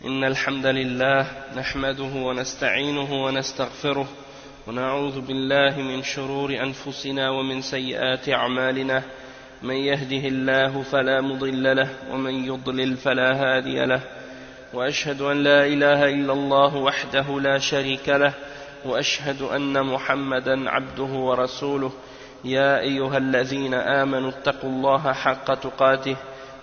إن الحمد لله نحمده ونستعينه ونستغفره ونعوذ بالله من شرور أنفسنا ومن سيئات أعمالنا من يهده الله فلا مضل له ومن يضلل فلا هادي له وأشهد أن لا إله إلا الله وحده لا شريك له وأشهد أن محمدا عبده ورسوله يا أيها الذين آمنوا اتقوا الله حق تقاته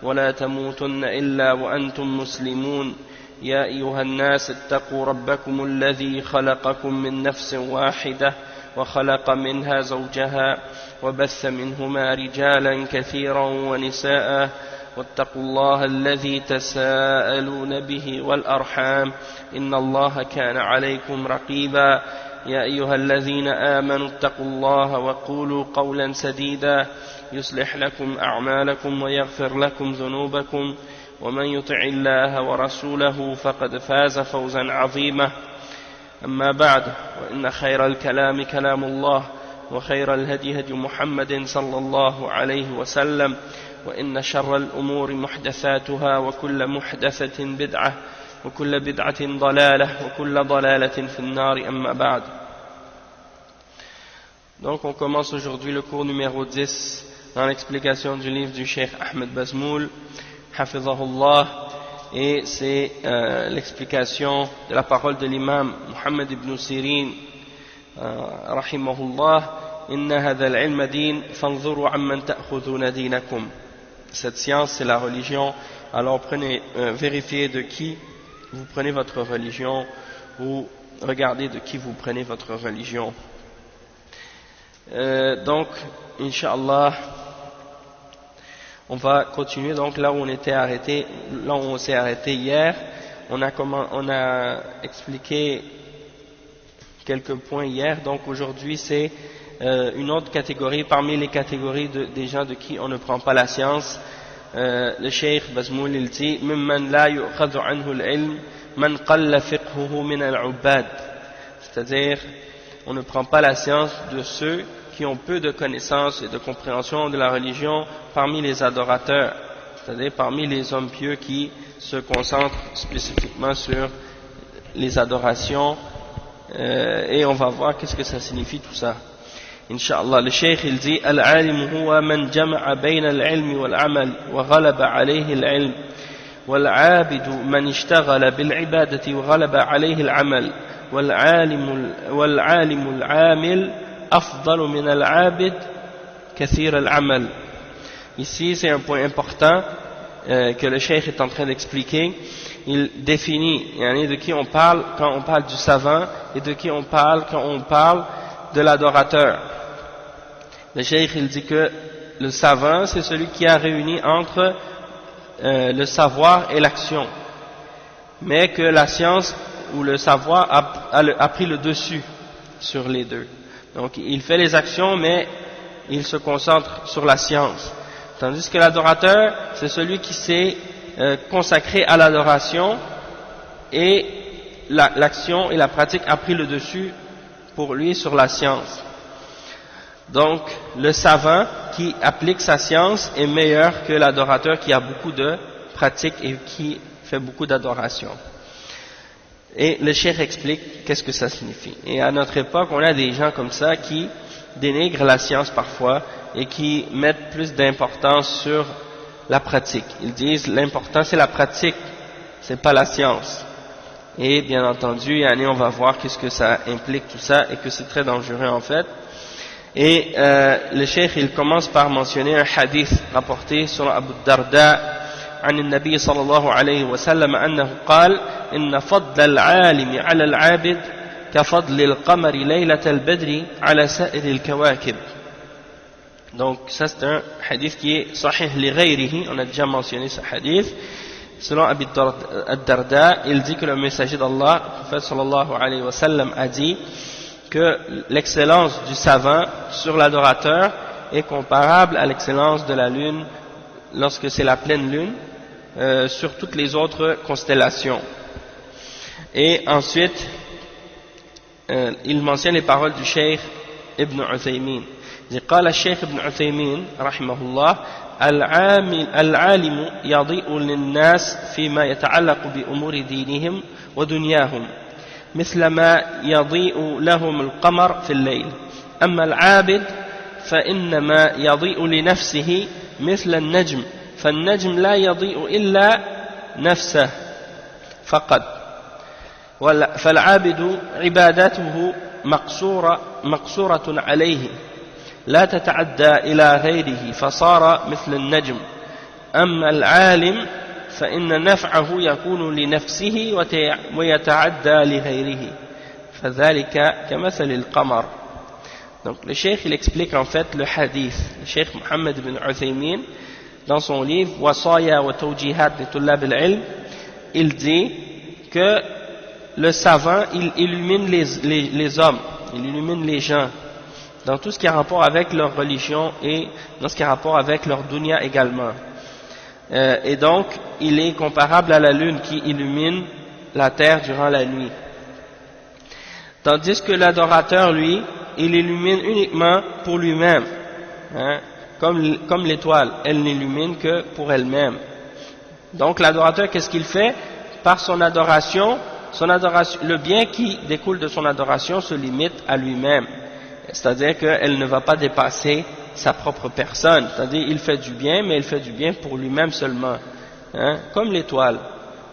ولا تموتن إلا وأنتم مسلمون يا أيها الناس اتقوا ربكم الذي خلقكم من نفس واحدة وخلق منها زوجها وبث منهما رجالا كثيرا ونساء واتقوا الله الذي تساءلون به والأرحام إن الله كان عليكم رقيبا يا أيها الذين آمنوا اتقوا الله وقولوا قولا سديدا يصلح لكم أعمالكم ويغفر لكم ذنوبكم ومن يطع الله ورسوله فقد فاز فوزا عظيما أما بعد وإن خير الكلام كلام الله وخير الهدي هدي محمد صلى الله عليه وسلم وإن شر الأمور محدثاتها وكل محدثة بدعة وكل بدعة ضلالة وكل ضلالة في النار أما بعد. Donc on commence aujourd'hui le cours numéro 10 dans l'explication du livre du Cheikh Ahmed Bazmoul Hafizahullah, et c'est l'explication de la parole de l'imam Muhammad ibn Sirin rahimahullah. Inna hadha al-ilma din fanzuru amman ta'khudhuna dinakum. Cette science c'est la religion, alors prenez, vérifiez de qui vous prenez votre religion, ou regardez de qui vous prenez votre religion. Donc Inch'Allah, on va continuer donc là où on était arrêté, là où on s'est arrêté hier. On a expliqué quelques points hier, donc aujourd'hui c'est une autre catégorie parmi les catégories des gens de qui on ne prend pas la science. Le Cheikh Bazmoul il dit mimman la yu'khadhu anhu al-ilm man qalla fiqhuhu min al-'ubbad, c'est-à-dire on ne prend pas la science de ceux qui ont peu de connaissances et de compréhension de la religion parmi les adorateurs, c'est-à-dire parmi les hommes pieux qui se concentrent spécifiquement sur les adorations, et on va voir qu'est-ce que ça signifie tout ça. Inch'Allah, le Cheikh il dit al-'alim huwa man jama'a bayna al-'ilmi wal-'amal wa ghalaba 'alayhi al-'ilm wal-'abid man ishtaghala bil-'ibadati wa ghalaba 'alayhi al-'amal wal-'alim al-'amil afdalu min al-'abid kathir al-'amal. Ici c'est un point important que le Cheikh est en train d'expliquer. Il définit de qui on parle quand on parle du savant et de qui on parle quand on parle de l'adorateur. Le Cheikh il dit que le savant c'est celui qui a réuni entre le savoir et l'action, mais que la science ou le savoir a pris le dessus sur les deux. Donc il fait les actions mais il se concentre sur la science, tandis que l'adorateur c'est celui qui s'est consacré à l'adoration et l'action et la pratique a pris le dessus pour lui sur la science. Donc le savant qui applique sa science est meilleur que l'adorateur qui a beaucoup de pratique et qui fait beaucoup d'adoration. Et le Cheikh explique qu'est-ce que ça signifie. Et à notre époque, on a des gens comme ça qui dénigrent la science parfois et qui mettent plus d'importance sur la pratique. Ils disent l'important c'est la pratique, c'est pas la science. Et bien entendu, on va voir qu'est-ce que ça implique tout ça et que c'est très dangereux en fait. Et le Cheikh il commence par mentionner un hadith rapporté sur Abu Darda عن النبي صلى الله عليه وسلم أنه قال إن فضل العالم على العابد كفضل القمر ليلة البدر على سائر الكواكب. Donc ça c'est un hadith qui est sahih li ghayrihi, on a déjà mentionné ce hadith. Selon Abu Darda, il dit que le messager d'Allah, le prophète sallallahu alayhi wa sallam, a dit que l'excellence du savant sur l'adorateur est comparable à l'excellence de la lune lorsque c'est la pleine lune sur toutes les autres constellations. Et ensuite il mentionne les paroles du Cheikh Ibn Uthaymin قال الشيخ ابن عثيمين رحمه الله العالم يضيء للناس فيما يتعلق بأمور دينهم ودنياهم مثل ما يضيء لهم القمر في الليل أما العابد فإنما يضيء لنفسه مثل النجم فالنجم لا يضيء إلا نفسه فقط فالعابد عبادته مقصورة عليه لا تتعدى إلى غيره فصار مثل النجم أما العالم فإن نفعه يكون لنفسه ويتعدى لغيره فذلك كمثل القمر. Donc le cheikh il explique en fait le hadith. Le cheikh Mohammed ibn Uthaymin dans son livre Wasaya wa Tawjihat li Tullab al-Ilm, il dit que le savant il illumine les hommes, il illumine les gens dans tout ce qui a rapport avec leur religion et dans ce qui a rapport avec leur dunya également. Et donc il est comparable à la lune qui illumine la terre durant la nuit. Tandis que l'adorateur, lui, il illumine uniquement pour lui-même, hein, comme l'étoile, elle n'illumine que pour elle-même. Donc l'adorateur, qu'est-ce qu'il fait? Par son adoration, le bien qui découle de son adoration se limite à lui-même. C'est-à-dire qu'elle ne va pas dépasser sa propre personne. C'est-à-dire il fait du bien, mais il fait du bien pour lui-même seulement, hein, comme l'étoile.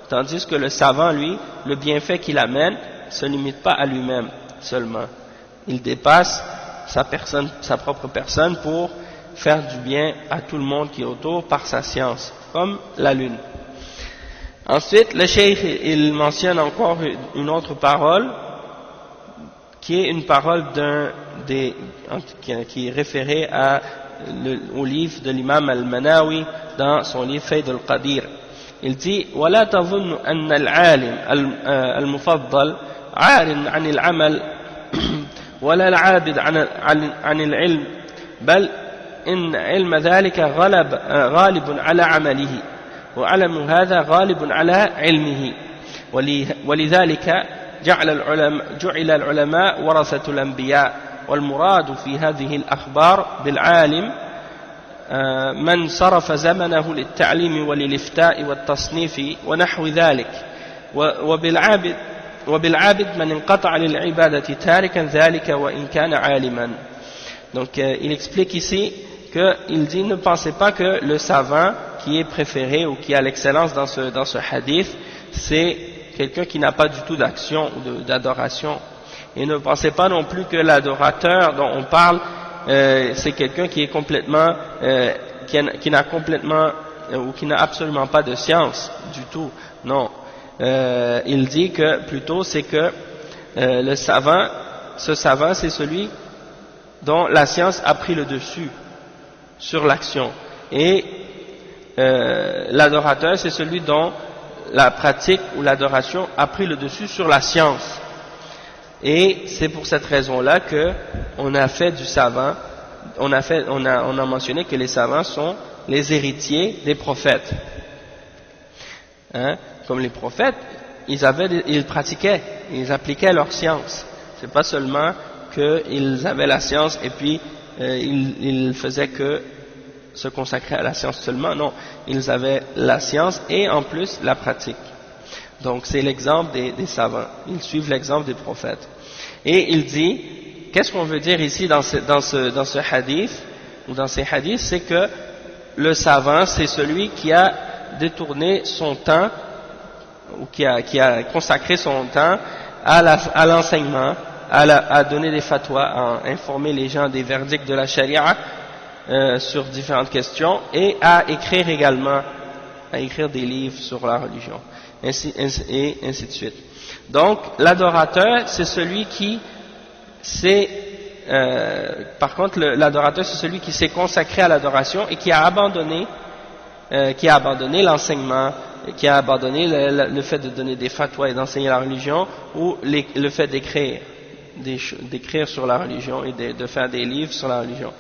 Tandis que le savant, lui, le bienfait qu'il amène ne se limite pas à lui-même seulement. Il dépasse sa propre personne pour faire du bien à tout le monde qui est autour par sa science, comme la lune. Ensuite, le cheikh, il mentionne encore une autre parole, qui est une parole qui est référée au livre de l'imam al-Manawi dans son livre Fayd al-Qadir. Il dit ولا تظن أن العالم المفضل عار عن العمل ولا العابد عن العلم بل إن علم ذلك غالب على عمله وعلم هذا غالب على علمه ولذلك جعل العلماء ورثة الأنبياء والمراد في هذه الأخبار بالعالم من صرف زمنه للتعليم وللإفتاء والتصنيف ونحو ذلك وبالعابد من انقطع للعبادة تاركا ذلك وإن كان عالما. Donc il explique ici qu'il dit ne pensez pas que le savant qui est préféré ou qui a l'excellence dans ce hadith c'est quelqu'un qui n'a pas du tout d'action ou d'adoration, et ne pensez pas non plus que l'adorateur dont on parle c'est quelqu'un qui est complètement qui n'a complètement ou qui n'a absolument pas de science du tout. Non, il dit que plutôt c'est que ce savant c'est celui dont la science a pris le dessus sur l'action, et l'adorateur c'est celui dont la pratique ou l'adoration a pris le dessus sur la science. Et c'est pour cette raison-là que on a fait du savant, on a mentionné que les savants sont les héritiers des prophètes. Hein? Comme les prophètes, ils pratiquaient, ils appliquaient leur science. C'est pas seulement qu'ils avaient la science et puis ils faisaient que se consacrer à la science seulement, non, ils avaient la science et en plus la pratique. Donc c'est l'exemple des savants, ils suivent l'exemple des prophètes. Et il dit, qu'est-ce qu'on veut dire ici dans ce hadith, ou dans ces hadiths, c'est que le savant c'est celui qui a détourné son temps, ou qui a consacré son temps à l'enseignement, à donner des fatwas, à informer les gens des verdicts de la charia, sur différentes questions, et à écrire également, à écrire des livres sur la religion, ainsi de suite. Donc l'adorateur c'est celui qui par contre l'adorateur c'est celui qui s'est consacré à l'adoration et qui a abandonné l'enseignement, qui a abandonné le fait de donner des fatwas et d'enseigner la religion, ou le fait d'écrire sur la religion et de faire des livres sur la religion.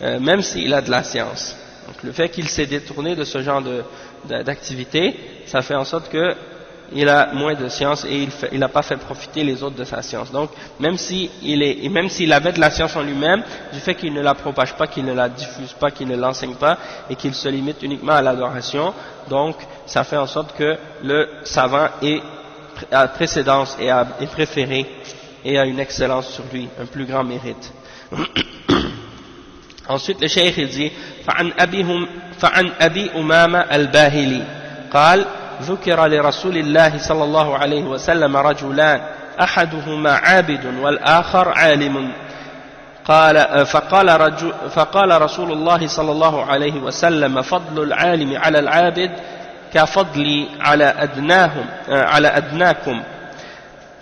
Même s'il a de la science. Donc le fait qu'il s'est détourné de ce genre d'activité, ça fait en sorte que il a moins de science et il n'a pas fait profiter les autres de sa science. Donc, même s'il avait de la science en lui-même, du fait qu'il ne la propage pas, qu'il ne la diffuse pas, qu'il ne l'enseigne pas, et qu'il se limite uniquement à l'adoration, donc, ça fait en sorte que le savant a précédence et est préféré et a une excellence sur lui, un plus grand mérite. Ensuite, le cheikh il dit فعن أبي أمامة الباهلي قال ذكر لرسول الله صلى الله عليه وسلم رجلان أحدهما عابد والآخر عالم فقال رسول الله صلى الله عليه وسلم فضل العالم على العابد كفضلي على أدناكم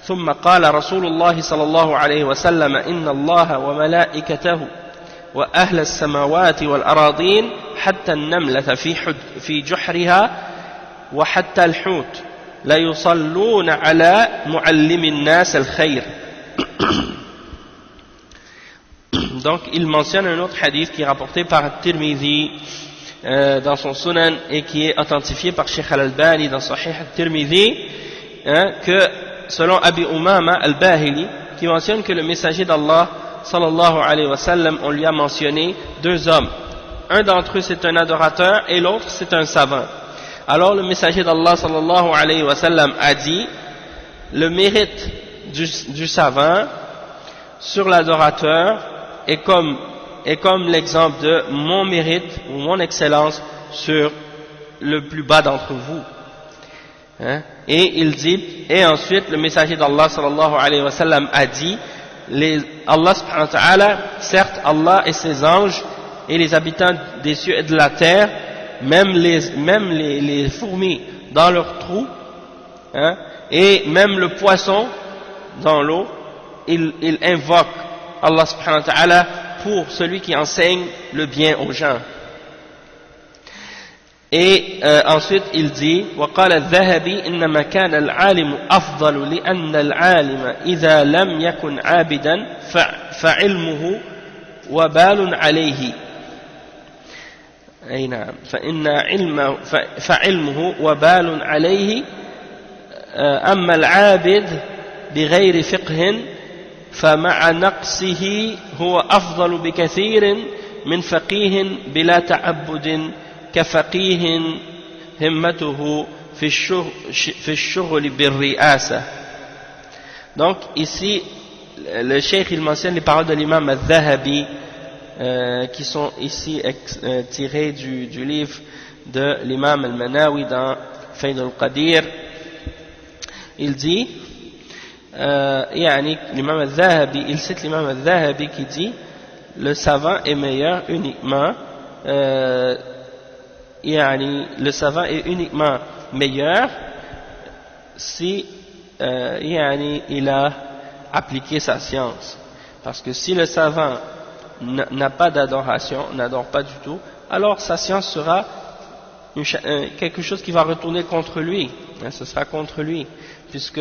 ثم قال رسول الله صلى الله عليه وسلم إن الله وملائكته وأهل السماوات والأراضين حتى النملة في جحرها وحتى الحوت لا يصلون على معلم الناس الخير. Donc il mentionne un autre hadith qui est rapporté par Tirmidhi dans son Sunan et qui est authentifié par Sheikh Al-Albani dans Sahih Tirmidhi, que selon Abi Umama Al-Bahili, qui mentionne que le messager d'Allah sallallahu alayhi wa sallam, on lui a mentionné deux hommes. Un d'entre eux c'est un adorateur et l'autre c'est un savant. Alors le messager d'Allah sallallahu alayhi wa sallam a dit le mérite du savant sur l'adorateur est comme l'exemple de mon mérite ou mon excellence sur le plus bas d'entre vous. Et il dit, et ensuite le messager d'Allah sallallahu alayhi wa sallam a dit, Allah subhanahu wa ta'ala, certes Allah et ses anges et les habitants des cieux et de la terre, même les fourmis dans leurs trous, et même le poisson dans l'eau, il invoque Allah subhanahu wa ta'ala pour celui qui enseigne le bien aux gens. Et ensuite il dit وقال الذهبي إنما كان العالم أفضل لأن العالم إذا لم يكن عابدا فعلمه وبال عليه. أي نعم فعلمه وبال عليه. أما العابد بغير فقه فمع نقصه هو أفضل بكثير من فقيه بلا تعبد كفقيه همته في الشغل بالرئاسة. Donc ici le cheikh il mentionne les paroles de l'imam al-Dhahabi qui sont ici tirées du livre de l'imam al-Manawi dans Fayd al-Qadir. Il dit l'imam al-Dhahabi, il cite l'imam al-Dhahabi qui dit le savant est meilleur uniquement le savant est uniquement meilleur si il a appliqué sa science. Parce que si le savant n'a pas d'adoration, n'adore pas du tout, alors sa science sera quelque chose qui va retourner contre lui. Ce sera contre lui, puisque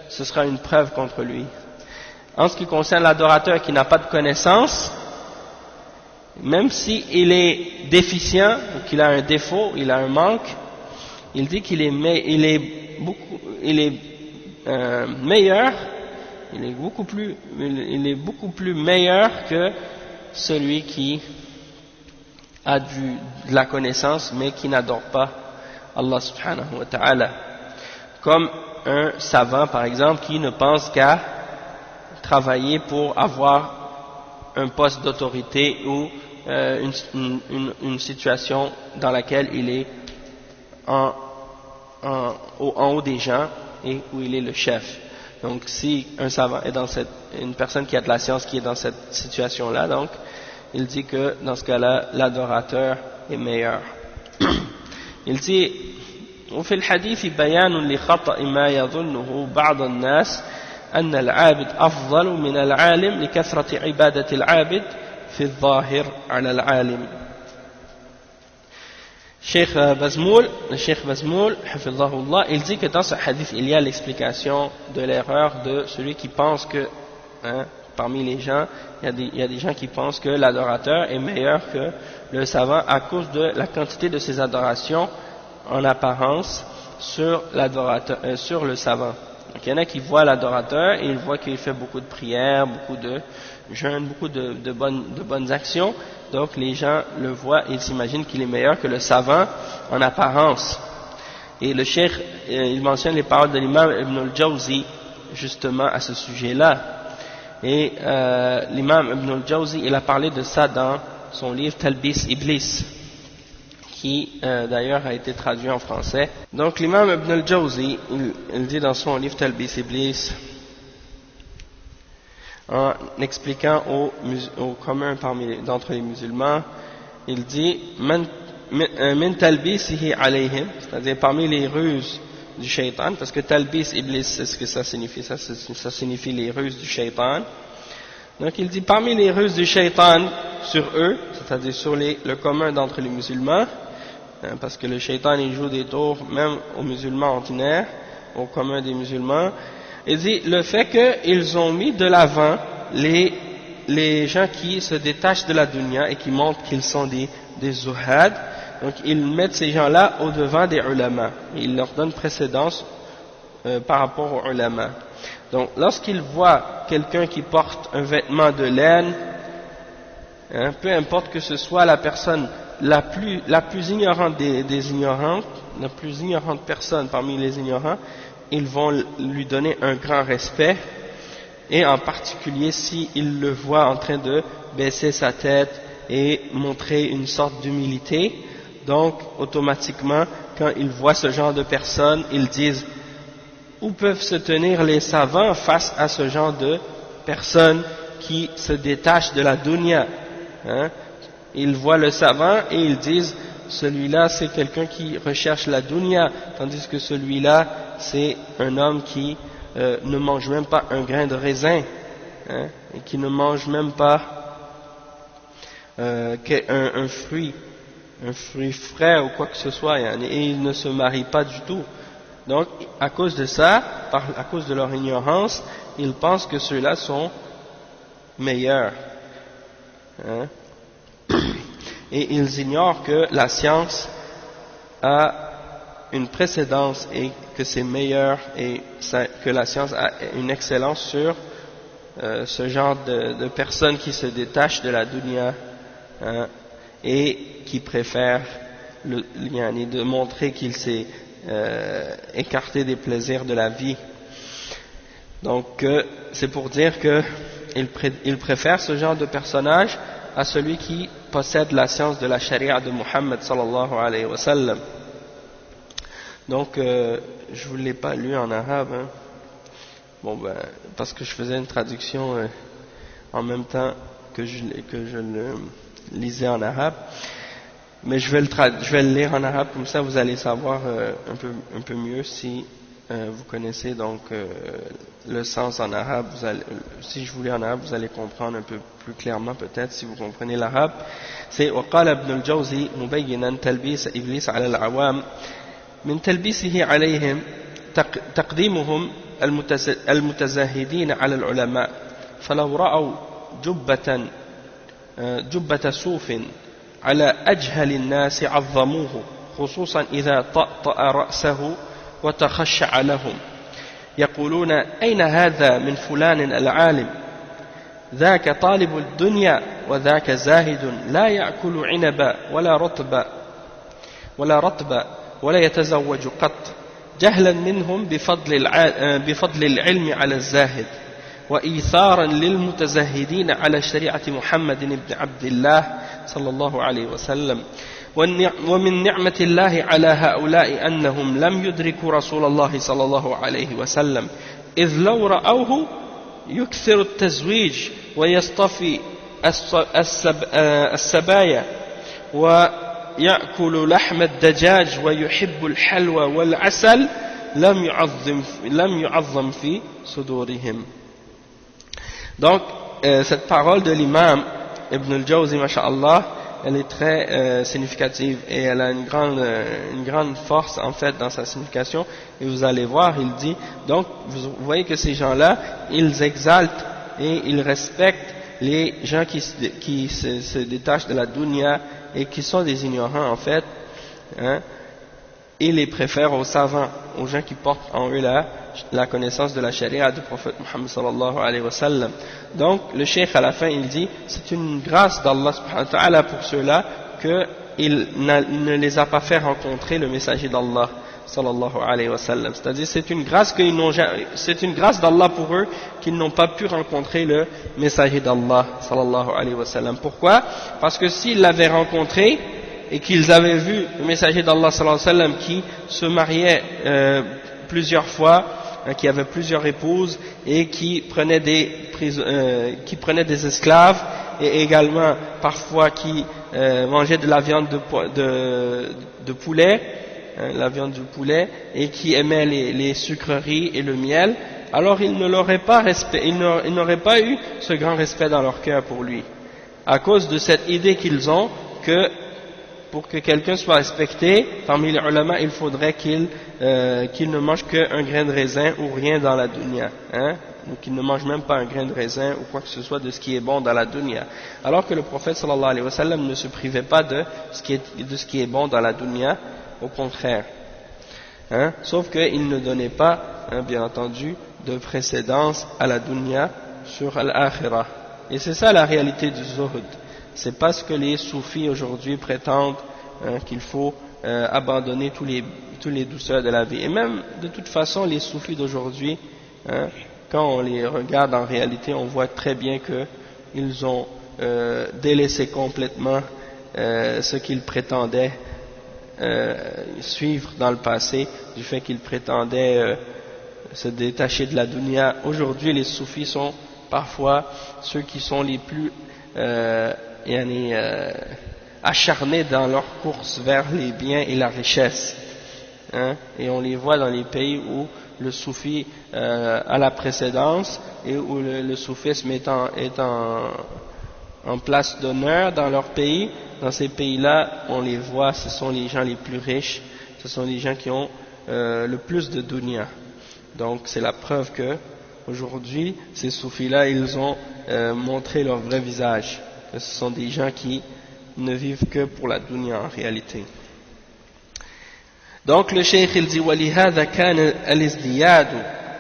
ce sera une preuve contre lui. En ce qui concerne l'adorateur qui n'a pas de connaissance, même s'il est déficient, ou qu'il a un défaut, il a un manque, il dit qu'il est meilleur, il est beaucoup plus meilleur que celui qui a de la connaissance mais qui n'adore pas Allah subhanahu wa ta'ala. Comme un savant par exemple qui ne pense qu'à travailler pour avoir un poste d'autorité ou une situation dans laquelle il est en haut des gens et où il est le chef. Donc si un savant est une personne qui a de la science qui est dans cette situation-là, donc il dit que dans ce cas-là, l'adorateur est meilleur. Il dit وفي الحديث بيان لخطأ ما يظنه بعض الناس أن العابد أفضل من العالم لكثرة عبادة العابد في الظاهر على العالم. Le Cheikh Bazmoul, hafidhahullah, il dit que dans ce hadith, il y a l'explication de l'erreur de celui qui pense que, parmi les gens, il y a des gens qui pensent que l'adorateur est meilleur que le savant à cause de la quantité de ses adorations en apparence, sur l'adorateur, sur le savant. Donc il y en a qui voient l'adorateur et ils voient qu'il fait beaucoup de prières, beaucoup de jeûnes, beaucoup de bonnes actions. Donc les gens le voient et ils s'imaginent qu'il est meilleur que le savant en apparence. Et le cheikh, il mentionne les paroles de l'imam Ibn al-Jawzi justement à ce sujet-là. Et l'imam Ibn al-Jawzi, il a parlé de ça dans son livre Talbis Iblis, qui d'ailleurs a été traduit en français. Donc l'imam Ibn al-Jawzi, il dit dans son livre Talbis Iblis, en expliquant aux communs d'entre les musulmans, il dit min talbisihi alayhim, c'est-à-dire parmi les ruses du shaitan, parce que talbis iblis, c'est ce que ça signifie, ça signifie les ruses du shaitan. Donc il dit parmi les ruses du shaitan sur eux, c'est-à-dire sur le commun d'entre les musulmans, parce que le shaitan il joue des tours même aux musulmans ordinaires, au commun des musulmans. Il dit le fait qu'ils ont mis de l'avant les gens qui se détachent de la dunya et qui montrent qu'ils sont des zuhad, donc ils mettent ces gens-là au devant des ulama, ils leur donnent précédence par rapport aux ulama. Donc lorsqu'ils voient quelqu'un qui porte un vêtement de laine, peu importe que ce soit la personne la plus ignorante des ignorantes, la plus ignorante personne parmi les ignorants, ils vont lui donner un grand respect, et en particulier s'ils le voient en train de baisser sa tête et montrer une sorte d'humilité. Donc automatiquement quand ils voient ce genre de personnes, ils disent où peuvent se tenir les savants face à ce genre de personnes qui se détachent de la dunya, Ils voient le savant et ils disent celui-là c'est quelqu'un qui recherche la dunya, tandis que celui-là c'est un homme qui ne mange même pas un grain de raisin, et qui ne mange même pas un fruit frais ou quoi que ce soit, et il ne se marie pas du tout. Donc à cause de ça, à cause de leur ignorance, ils pensent que ceux-là sont meilleurs, et ils ignorent que la science a une précédence et que c'est meilleur, et que la science a une excellence sur ce genre de personnes qui se détachent de la dunya, et qui préfèrent de montrer qu'il s'est écarté des plaisirs de la vie. Donc c'est pour dire qu'il préfère ce genre de personnage à celui qui possède la science de la charia de Muhammad sallallahu alayhi wa sallam. Donc je vous l'ai pas lu en arabe, parce que je faisais une traduction en même temps que je le lisais en arabe, mais je vais le lire en arabe, comme ça vous allez savoir un peu mieux si vous connaissez donc le sens en arabe. Si je vous lis en arabe, vous allez comprendre un peu plus clairement peut-être si vous comprenez l'arabe. C'est وقال ابن الجوزي مبينا تلبيس إبليس على العوام من تلبيسه عليهم تقديمهم المتزاهدين على العلماء فلو رأوا جبة صوف على أجهل الناس عظموه خصوصا إذا طأطأ رأسه وتخشع لهم يقولون أين هذا من فلان العالم ذاك طالب الدنيا وذاك زاهد لا يأكل عنبا ولا رطبا ولا يتزوج قط جهلا منهم بفضل العلم على الزاهد وإيثارا للمتزهدين على شريعة محمد بن عبد الله صلى الله عليه وسلم ومن نعمة الله على هؤلاء أنهم لم يدركوا رسول الله صلى الله عليه وسلم إذ لو رأوه يكثر التزويج ويصطفي السبايا ويأكل لحم الدجاج ويحب الحلوى والعسل لم يعظم في صدورهم. Donc cette parole de l'imam Ibn al-Jawzi, masha'Allah, elle est très significative et elle a une grande force en fait dans sa signification, et vous allez voir, il dit, donc vous voyez que ces gens-là, ils exaltent et ils respectent les gens qui se détachent de la dunya et qui sont des ignorants en fait, et les préfèrent aux savants, aux gens qui portent en eux la connaissance de la charia du prophète Muhammad sallallahu alayhi wa sallam. Donc le cheikh à la fin il dit c'est une grâce d'Allah subhanahu wa ta'ala pour ceux-là qu'il ne les a pas fait rencontrer le messager d'Allah sallallahu alayhi wa sallam. C'est-à-dire c'est une grâce d'Allah pour eux qu'ils n'ont pas pu rencontrer le messager d'Allah sallallahu alayhi wa sallam. Pourquoi? Parce que s'ils l'avaient rencontré et qu'ils avaient vu le messager d'Allah sallallahu alayhi wa sallam qui se mariait plusieurs fois, qui avait plusieurs épouses et qui prenait des esclaves et également parfois qui mangeait de la viande de poulet, la viande du poulet, et qui aimait les sucreries et le miel, alors ils n'auraient pas eu ce grand respect dans leur cœur pour lui, à cause de cette idée qu'ils ont que pour que quelqu'un soit respecté parmi les ulama, il faudrait qu'il ne mange qu'un grain de raisin ou rien dans la dunya, ou qu'il ne mange même pas un grain de raisin ou quoi que ce soit de ce qui est bon dans la dunya, alors que le prophète sallallahu alayhi wa sallam ne se privait pas de ce qui est bon dans la dunya, au contraire, sauf qu'il ne donnait pas, bien entendu, de précédence à la dunya sur l'akhirah. Et c'est ça la réalité du zuhd. C'est parce que les soufis aujourd'hui prétendent qu'il faut abandonner tous les douceurs de la vie. Et même de toute façon les soufis d'aujourd'hui, quand on les regarde en réalité, on voit très bien qu'ils ont délaissé complètement ce qu'ils prétendaient suivre dans le passé, du fait qu'ils prétendaient se détacher de la dunya. Aujourd'hui les soufis sont parfois ceux qui sont les plus acharnés dans leur course vers les biens et la richesse, et on les voit dans les pays où le soufi a la précédence et où le soufisme est en place d'honneur dans leur pays. Dans ces pays-là, on les voit, ce sont les gens les plus riches, ce sont les gens qui ont le plus de dunya. Donc c'est la preuve que aujourd'hui ces soufis-là, ils ont montré leur vrai visage, que ce sont des gens qui ne vivent que pour la dunya en réalité. Donc le cheikh il dit وَلِهَذَا كَانَ الْإِزْدِيَادُ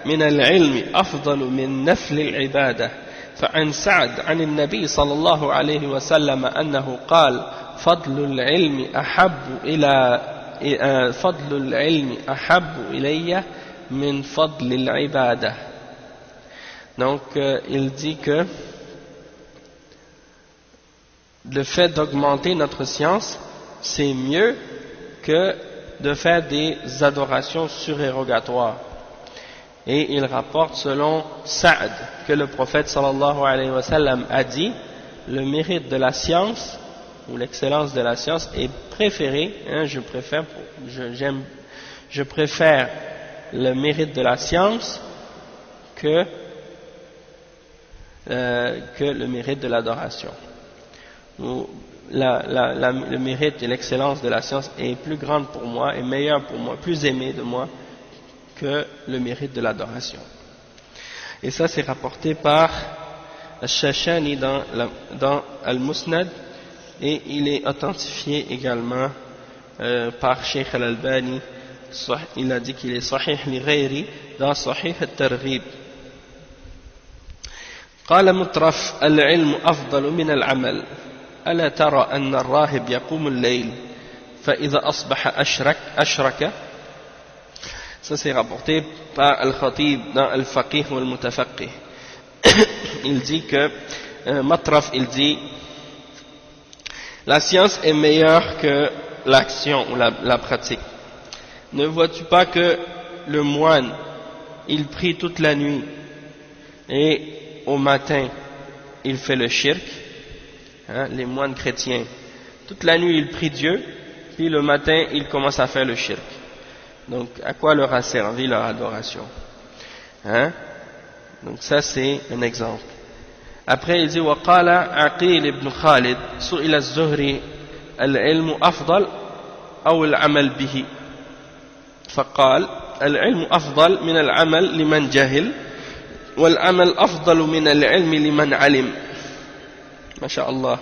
مِنَ الْعِلْمِ أَفْضَلُ مِنْ نَفْلِ الْعِبَادَةِ فعن سعد عن النبي صلى الله عليه وسلم أنه قال فضل العلم أحب إلي من فضل العبادة. Donc il dit que le fait d'augmenter notre science c'est mieux que de faire des adorations surérogatoires. Et il rapporte selon Sa'd que le prophète sallallahu alayhi wa sallam a dit le mérite de la science ou l'excellence de la science est préféré, je préfère le mérite de la science que le mérite de l'adoration. Le mérite et l'excellence de la science est plus grande pour moi et meilleure pour moi, plus aimée de moi que le mérite de l'adoration. Et ça c'est rapporté par Al-Shashani dans Al-Musnad, et il est authentifié également par Sheikh Al-Albani. Il a dit qu'il est Sahih li ghayri dans Sahih Al-Targhib. قال مطرف العلم أفضل من العمل ألا ترى أن الراهب يقوم الليل فإذا أصبح أشرك. Ça c'est rapporté par Al-Khatib dans Al-Faqih ou Al-Mutafaqih. Il dit que Matraf il dit la science est meilleure que l'action ou la pratique. Ne vois-tu pas que le moine il prie toute la nuit et au matin il fait le shirk, les moines chrétiens toute la nuit ils prient Dieu, puis le matin ils commencent à faire le shirk. Donc à quoi leur a servi leur adoration, Donc ça c'est un exemple. Après il dit وقال عقيل بن خالد سئل الزهري العلم أفضل أو العمل به فقال العلم أفضل من العمل لمن جهل والعمل أفضل من العلم لمن علم. ما شاء الله.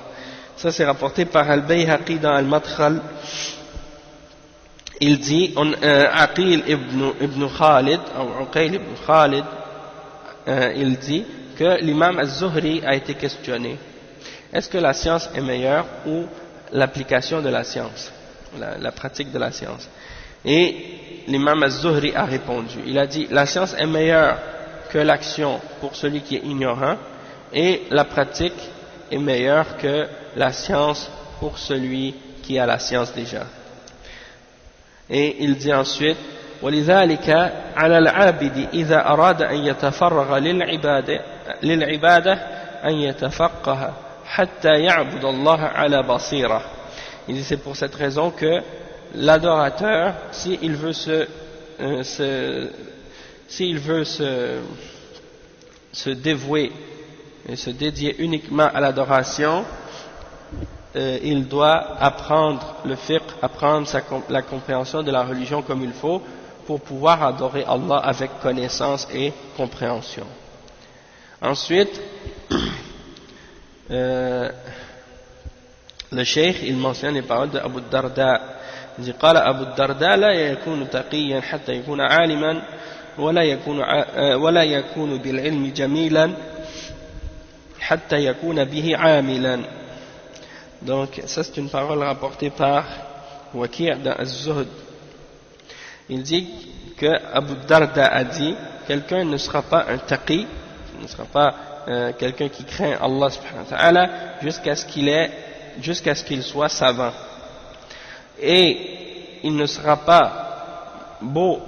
Ça c'est rapporté par Al-Bayhaqi dans Al-Madkhal il dit, Aqil ibn Khalid, ou Uqayl ibn Khalid, il dit que l'imam Az-Zuhri a été questionné. Est-ce que la science est meilleure ou l'application de la science, la pratique de la science? Et l'imam Az-Zuhri a répondu. Il a dit, la science est meilleure que l'action pour celui qui est ignorant, et la pratique est meilleure que la science pour celui qui a la science déjà. Et il dit ensuite, ولذلك على العابد إذا أراد أن يتفرغ للعبادة أن يتفقه حتى يعبد الله على بصيرة. Il dit, c'est pour cette raison que l'adorateur, s'il veut se dévouer et se dédier uniquement à l'adoration, il doit apprendre le fiqh, apprendre la compréhension de la religion comme il faut pour pouvoir adorer Allah avec connaissance et compréhension. Ensuite, le cheikh, il mentionne les paroles de Abu Darda. Il dit, قال أبو الدرداء لا يكون تقيا حتى يكون عالما ولا يكون بالعلم جميلا حتى يكون به عاملا. Donc ça c'est une parole rapportée par Waki' dans Az-Zuhd. Il dit que Abu Darda a dit, quelqu'un ne sera pas un taqi, ne sera pas quelqu'un qui craint Allah subhanahu wa ta'ala jusqu'à ce qu'il soit savant. Et il ne sera pas beau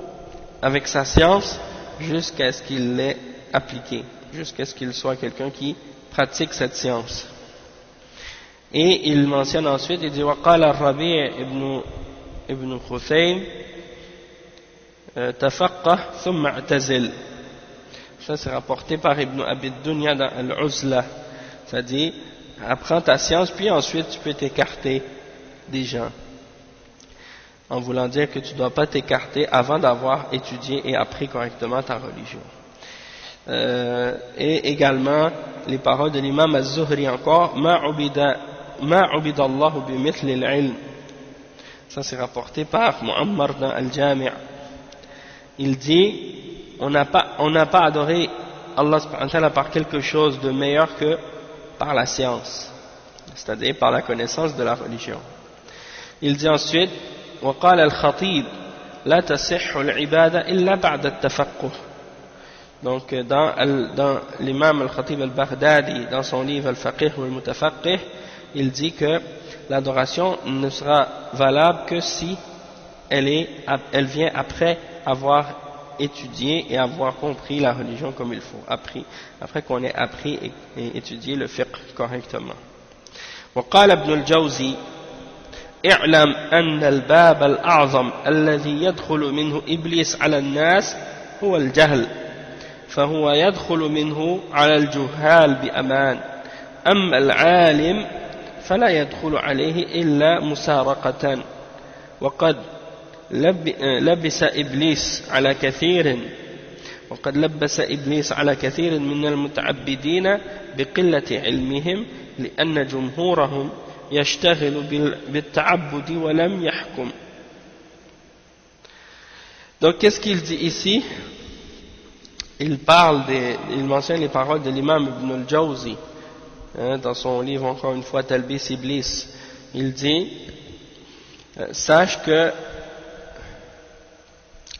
avec sa science jusqu'à ce qu'il l'ait appliquée, jusqu'à ce qu'il soit quelqu'un qui pratique cette science. Et il mentionne ensuite, il dit وقال الربيع ابن خثيم تفقه ثم اعتزل. Ça c'est rapporté par Ibn Abi Dunya dans Al-Uzla. Ça dit, apprends ta science puis ensuite tu peux t'écarter des gens, en voulant dire que tu ne dois pas t'écarter avant d'avoir étudié et appris correctement ta religion. Et également les paroles de l'imam Az-Zuhri encore, ma ubida Allah bimithli al-ilm. Ça c'est rapporté par Muammar dans Al-Jami'. Il dit, on n'a pas adoré Allah subhanahu wa ta'ala par quelque chose de meilleur que par la science, c'est-à-dire par la connaissance de la religion. Il dit ensuite, وقال الخطيب لا تصح العبادة إلا بعد التفقه. Donc dans l'imam al-Khatib al-Baghdadi, dans son livre Al-Faqih ou Al-Mutafaqih, il dit que l'adoration ne sera valable que si elle vient après avoir étudié et avoir compris la religion comme il faut, après qu'on ait appris et étudié le fiqh correctement. وقال ابن الجوزي اعلم أن الباب الأعظم الذي يدخل منه إبليس على الناس هو الجهل، فهو يدخل منه على الجهال بأمان، أما العالم فلا يدخل عليه إلا مسارقة. وقد لبس إبليس على كثير من المتعبدين بقلة علمهم لأن جمهورهم يشتغل بالتعبد ولم يحكم. Donc qu'est-ce qu'il dit ici? Il mentionne les paroles de l'imam Ibn al-Jawzi dans son livre encore une fois Talbis Iblis. Il dit, sache que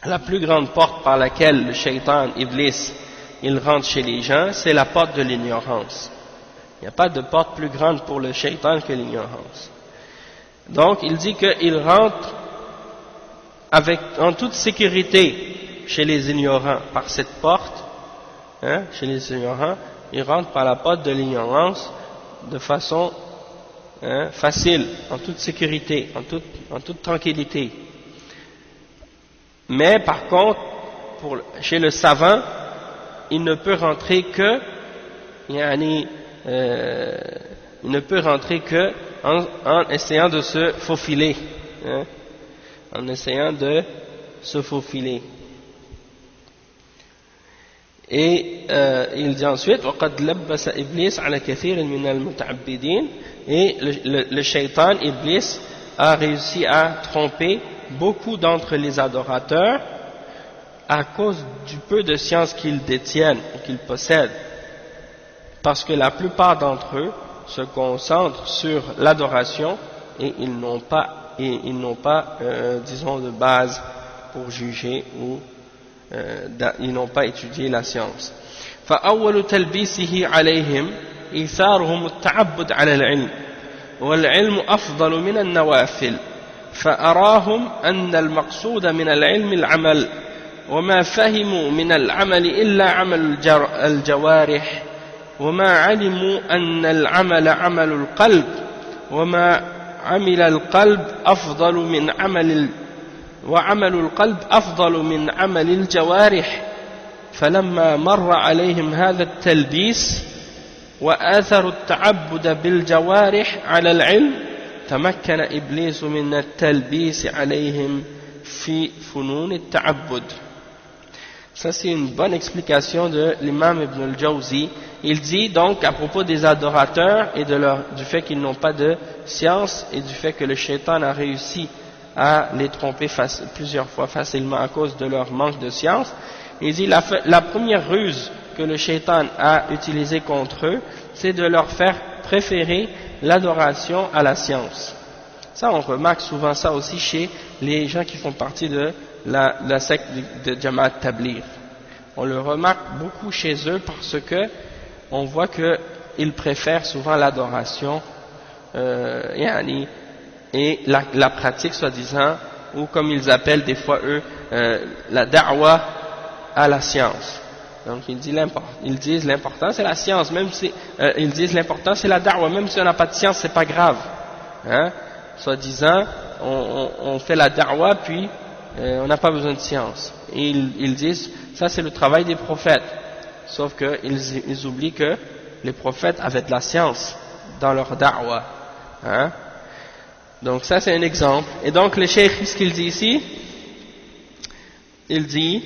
la plus grande porte par laquelle le shaitan, Iblis, il rentre chez les gens, c'est la porte de l'ignorance. Il n'y a pas de porte plus grande pour le shaitan que l'ignorance. Donc il dit qu'il rentre en toute sécurité chez les ignorants par cette porte, chez les ignorants, il rentre par la porte de l'ignorance de façon facile, en toute sécurité, en toute tranquillité. Mais par contre, chez le savant, il ne peut rentrer que en essayant de se faufiler, en essayant de se faufiler. Et il dit ensuite وقد لبس إبليس على كثير من المتعبدين, et le shaitan Iblis a réussi à tromper beaucoup d'entre les adorateurs, à cause du peu de science qu'ils détiennent ou qu'ils possèdent, parce que la plupart d'entre eux se concentrent sur l'adoration et ils n'ont pas, disons, de base pour juger ou ils n'ont pas étudié la science. فأول تلبيسه عليهم إيثارهم التعبد على العلم والعلم أفضل من النوافل فأراهم أن المقصود من العلم العمل وما فهموا من العمل إلا عمل الجوارح وما علموا أن العمل عمل القلب وما عمل القلب أفضل من وعمل القلب أفضل من عمل الجوارح فلما مر عليهم هذا التلبيس وآثروا التعبد بالجوارح على العلم تمكن إبليس من التلبيس عليهم في فنون التعبد. Ça c'est une bonne explication de l'imam Ibn al-Jawzi. Il dit donc à propos des adorateurs et du fait qu'ils n'ont pas de science et du fait que le shaitan a réussi à les tromper plusieurs fois facilement à cause de leur manque de science. Il dit la première ruse que le shaitan a utilisée contre eux, c'est de leur faire préférer l'adoration à la science. Ça, on remarque souvent ça aussi chez les gens qui font partie de la secte de Jamaat Tabligh. On le remarque beaucoup chez eux parce que on voit qu'ils préfèrent souvent l'adoration et la pratique soi-disant, ou comme ils appellent des fois eux, la da'wa à la science. Donc ils disent l'important c'est la science, même si ils disent l'important c'est la da'wa, même si on n'a pas de science c'est pas grave, hein? Soi-disant on fait la da'wa puis on n'a pas besoin de science. Et ils disent ça c'est le travail des prophètes, sauf qu'ils oublient que les prophètes avaient de la science dans leur da'wa, hein? Donc ça c'est un exemple. Et donc le cheikh, ce qu'il dit ici, il dit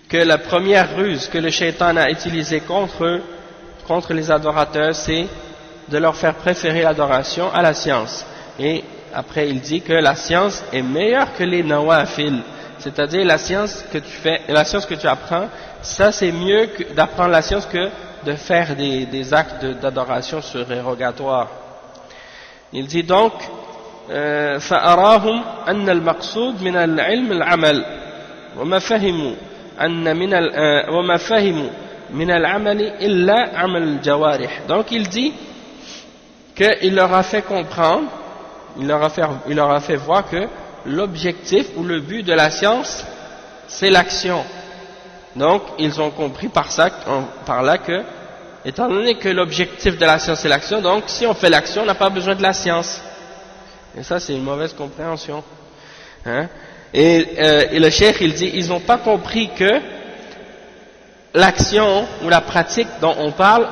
que la première ruse que le shaitan a utilisée contre les adorateurs, c'est de leur faire préférer l'adoration à la science. Et après il dit que la science est meilleure que les nawafil, c'est-à-dire la science que tu apprends, ça c'est mieux d'apprendre la science que de faire des actes d'adoration surérogatoires. Il dit donc فأراهم أن المقصود من العلم العمل وما فهموا من العمل إلا عمل الجوارح. Donc il dit qu'il leur a fait comprendre, il leur a fait voir que l'objectif ou le but de la science c'est l'action. Donc ils ont compris par là que, étant donné que l'objectif de la science c'est l'action, donc si on fait l'action on n'a pas besoin de la science. Et ça c'est une mauvaise compréhension, hein? Et le cheikh il dit ils n'ont pas compris que l'action ou la pratique dont on parle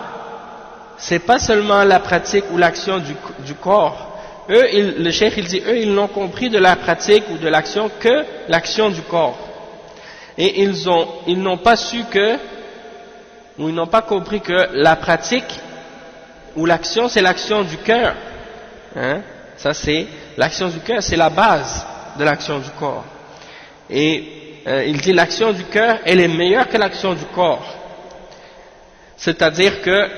c'est pas seulement la pratique ou l'action du corps. Le cheikh il dit ils n'ont compris de la pratique ou de l'action que l'action du corps. Et ils n'ont pas su ou ils n'ont pas compris que la pratique ou l'action c'est l'action du cœur, hein? Ça c'est l'action du cœur, c'est la base de l'action du corps. Et il dit l'action du cœur elle est meilleure que l'action du corps. C'est-à-dire que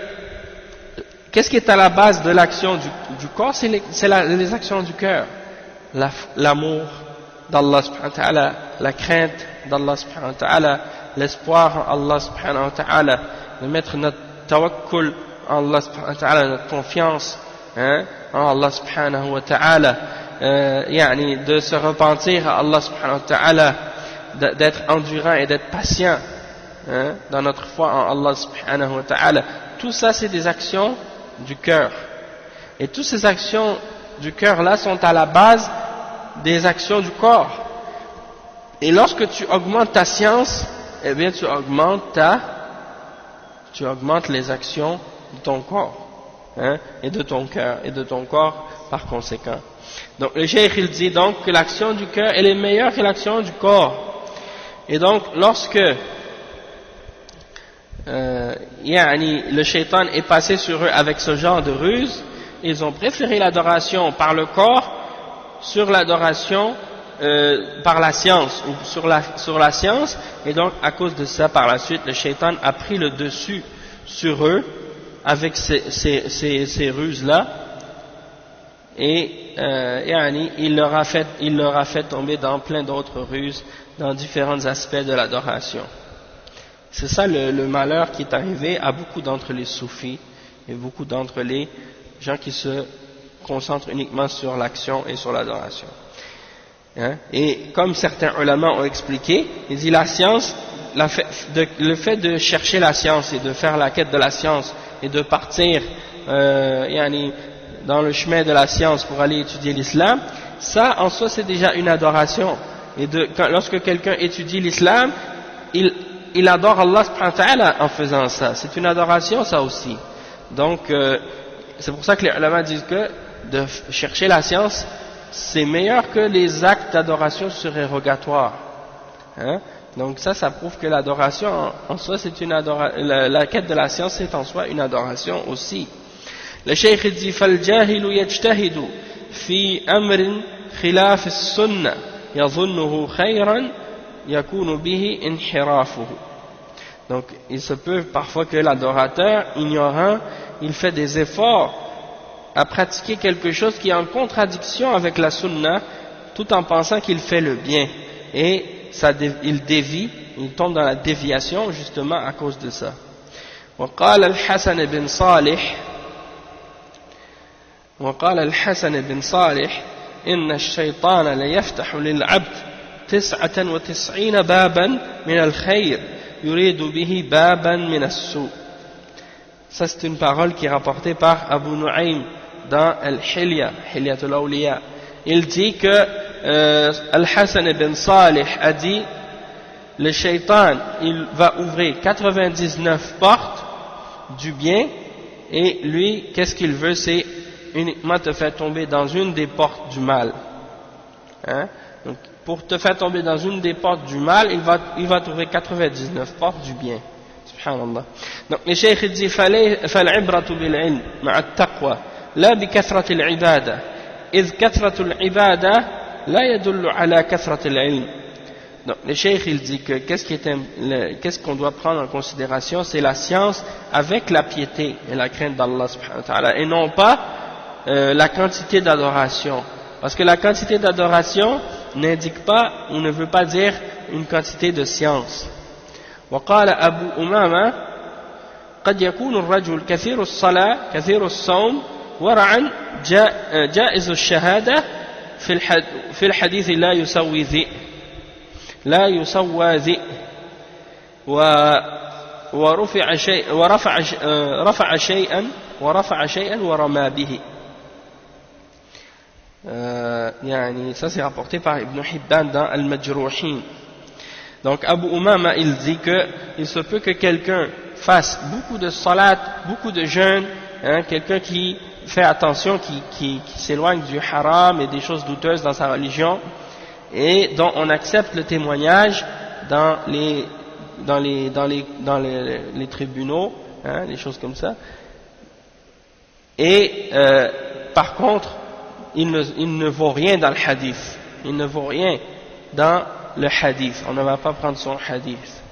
qu'est-ce qui est à la base de l'action du corps? C'est les actions du cœur. L'amour d'Allah subhanahu wa ta'ala, la crainte d'Allah subhanahu wa ta'ala, l'espoir en Allah subhanahu wa ta'ala, de mettre notre tawakkul en Allah subhanahu wa ta'ala, notre confiance, hein, en Allah subhanahu wa ta'ala, de se repentir à Allah subhanahu wa ta'ala, d'être endurant et d'être patient, hein, dans notre foi en Allah subhanahu wa ta'ala. Tout ça c'est des actions du cœur. Et toutes ces actions du cœur là sont à la base des actions du corps. Et lorsque tu augmentes ta science, eh bien tu augmentes les actions de ton corps, hein, et de ton cœur et de ton corps par conséquent. Donc le cheikh il dit donc que l'action du cœur elle est meilleure que l'action du corps. Et donc lorsque le shaitan est passé sur eux avec ce genre de ruse, ils ont préféré l'adoration par le corps sur l'adoration par la science ou sur la science, et donc à cause de ça par la suite le shaitan a pris le dessus sur eux avec ces ruses là, et il leur a fait tomber dans plein d'autres ruses dans différents aspects de l'adoration. C'est ça le malheur qui est arrivé à beaucoup d'entre les soufis et beaucoup d'entre les gens qui se concentrent uniquement sur l'action et sur l'adoration. Hein? Et comme certains ulama ont expliqué, ils disent la science, le fait de chercher la science et de faire la quête de la science et de partir dans le chemin de la science pour aller étudier l'islam, ça en soi c'est déjà une adoration. Et lorsque quelqu'un étudie l'islam, il adore Allah subhanahu wa ta'ala en faisant ça. C'est une adoration ça aussi. Donc c'est pour ça que les ulama disent que de chercher la science c'est meilleur que les actes d'adoration surérogatoires. Hein? Donc ça prouve que l'adoration en soi c'est une adoration, la quête de la science c'est en soi une adoration aussi. Le cheikh dit فالجاهل يجتهد في أمر خلاف السنة يظنه خيرا يكون به انحرافه. Donc il se peut parfois que l'adorateur ignorant il fait des efforts à pratiquer quelque chose qui est en contradiction avec la sunna tout en pensant qu'il fait le bien, et il dévie, il tombe dans la déviation justement à cause de ça. وقال الحسن بن صالح إن الشيطان ليفتح للعبد 99 بابا من الخير يريد به بابا من السوء. Ça c'est une parole qui est rapportée par Abu Nu'aym dans Al-Hilya, Hilyatul Awliya. Il dit que Al-Hassan ibn Salih a dit le shaitan il va ouvrir 99 portes du bien, et lui qu'est-ce qu'il veut, c'est uniquement te faire tomber dans une des portes du mal. Hein? Donc, pour te faire tomber dans une des portes du mal, il va trouver 99 portes du bien. Subhanallah. Donc le cheikh dit فالعبرة بالعلم مع التقوى لا بكثرة العبادة إذ كثرة العبادة لا يدل على كثرة العلم. Donc le cheikh il dit que qu'est-ce qu'on doit prendre en considération, c'est la science avec la piété et la crainte d'Allah subhanahu wa ta'ala, et non pas la quantité d'adoration, parce que la quantité d'adoration n'indique pas ou ne veut pas dire une quantité de science. وقال أبو أمامة قد يكون الرجل كثير الصلاة كثير الصوم ورعا جائز الشهادة في الحديث لا يسوى ذئ ورفع شيئا ورمى به. يعني ça c'est rapporté par Ibn Hibban dans Al-Majruhin. Donc Abu Umama il dit que il se peut que quelqu'un fasse beaucoup de salat, beaucoup de jeûnes, hein, quelqu'un qui fait attention, qui s'éloigne du haram et des choses douteuses dans sa religion, et dont on accepte le témoignage dans les tribunaux, hein, des choses comme ça. Et par contre, il ne vaut rien dans le hadith. Il ne vaut rien dans le hadith. On ne va pas prendre son hadith.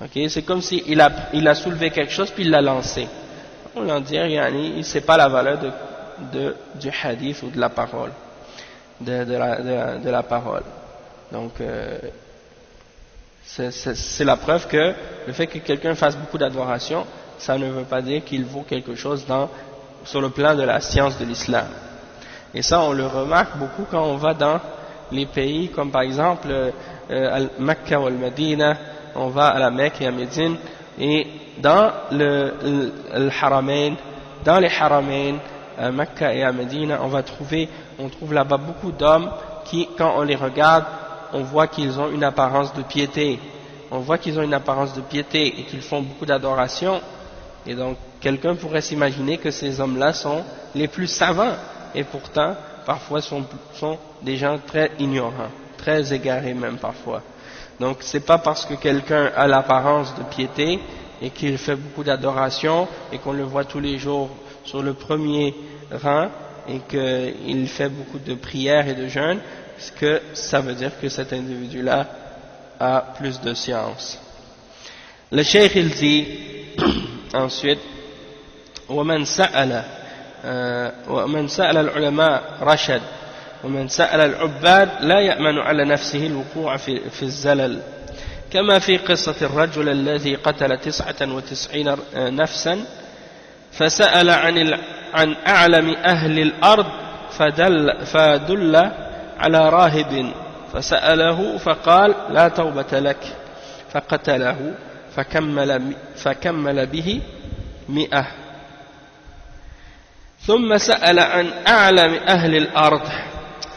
Okay? C'est comme si il a soulevé quelque chose puis il l'a lancé. On va dire, il ne sait pas la valeur du hadith ou de la parole, de la parole. Donc c'est la preuve que le fait que quelqu'un fasse beaucoup d'adoration, ça ne veut pas dire qu'il vaut quelque chose sur le plan de la science de l'islam. Et ça on le remarque beaucoup quand on va dans les pays comme par exemple Mecca ou Al-Madina, on va à la Mecque et à Médine, et dans les Haramain, à Mecca et à Médine, on trouve là-bas beaucoup d'hommes qui, quand on les regarde, on voit qu'ils ont une apparence de piété. On voit qu'ils ont une apparence de piété et qu'ils font beaucoup d'adoration. Et donc, quelqu'un pourrait s'imaginer que ces hommes-là sont les plus savants, et pourtant, parfois, sont des gens très ignorants, très égarés même parfois. Donc, c'est pas parce que quelqu'un a l'apparence de piété et qu'il fait beaucoup d'adoration et qu'on le voit tous les jours sur le premier rang et qu'il fait beaucoup de prières et de jeûnes ce que ça veut dire que cet individu-là a plus de science. Le cheikh il dit ensuite ومن سأل العلماء رشد ومن سأل العباد لا يأمن على نفسه الوقوع في الزلل كما في قصة الرجل الذي قتل 99 نفسا فسأل عن أعلم أهل الأرض فدل على راهب فسأله فقال لا توبة لك فقتله فكمل به 100 ثم سأل عن أعلم أهل الأرض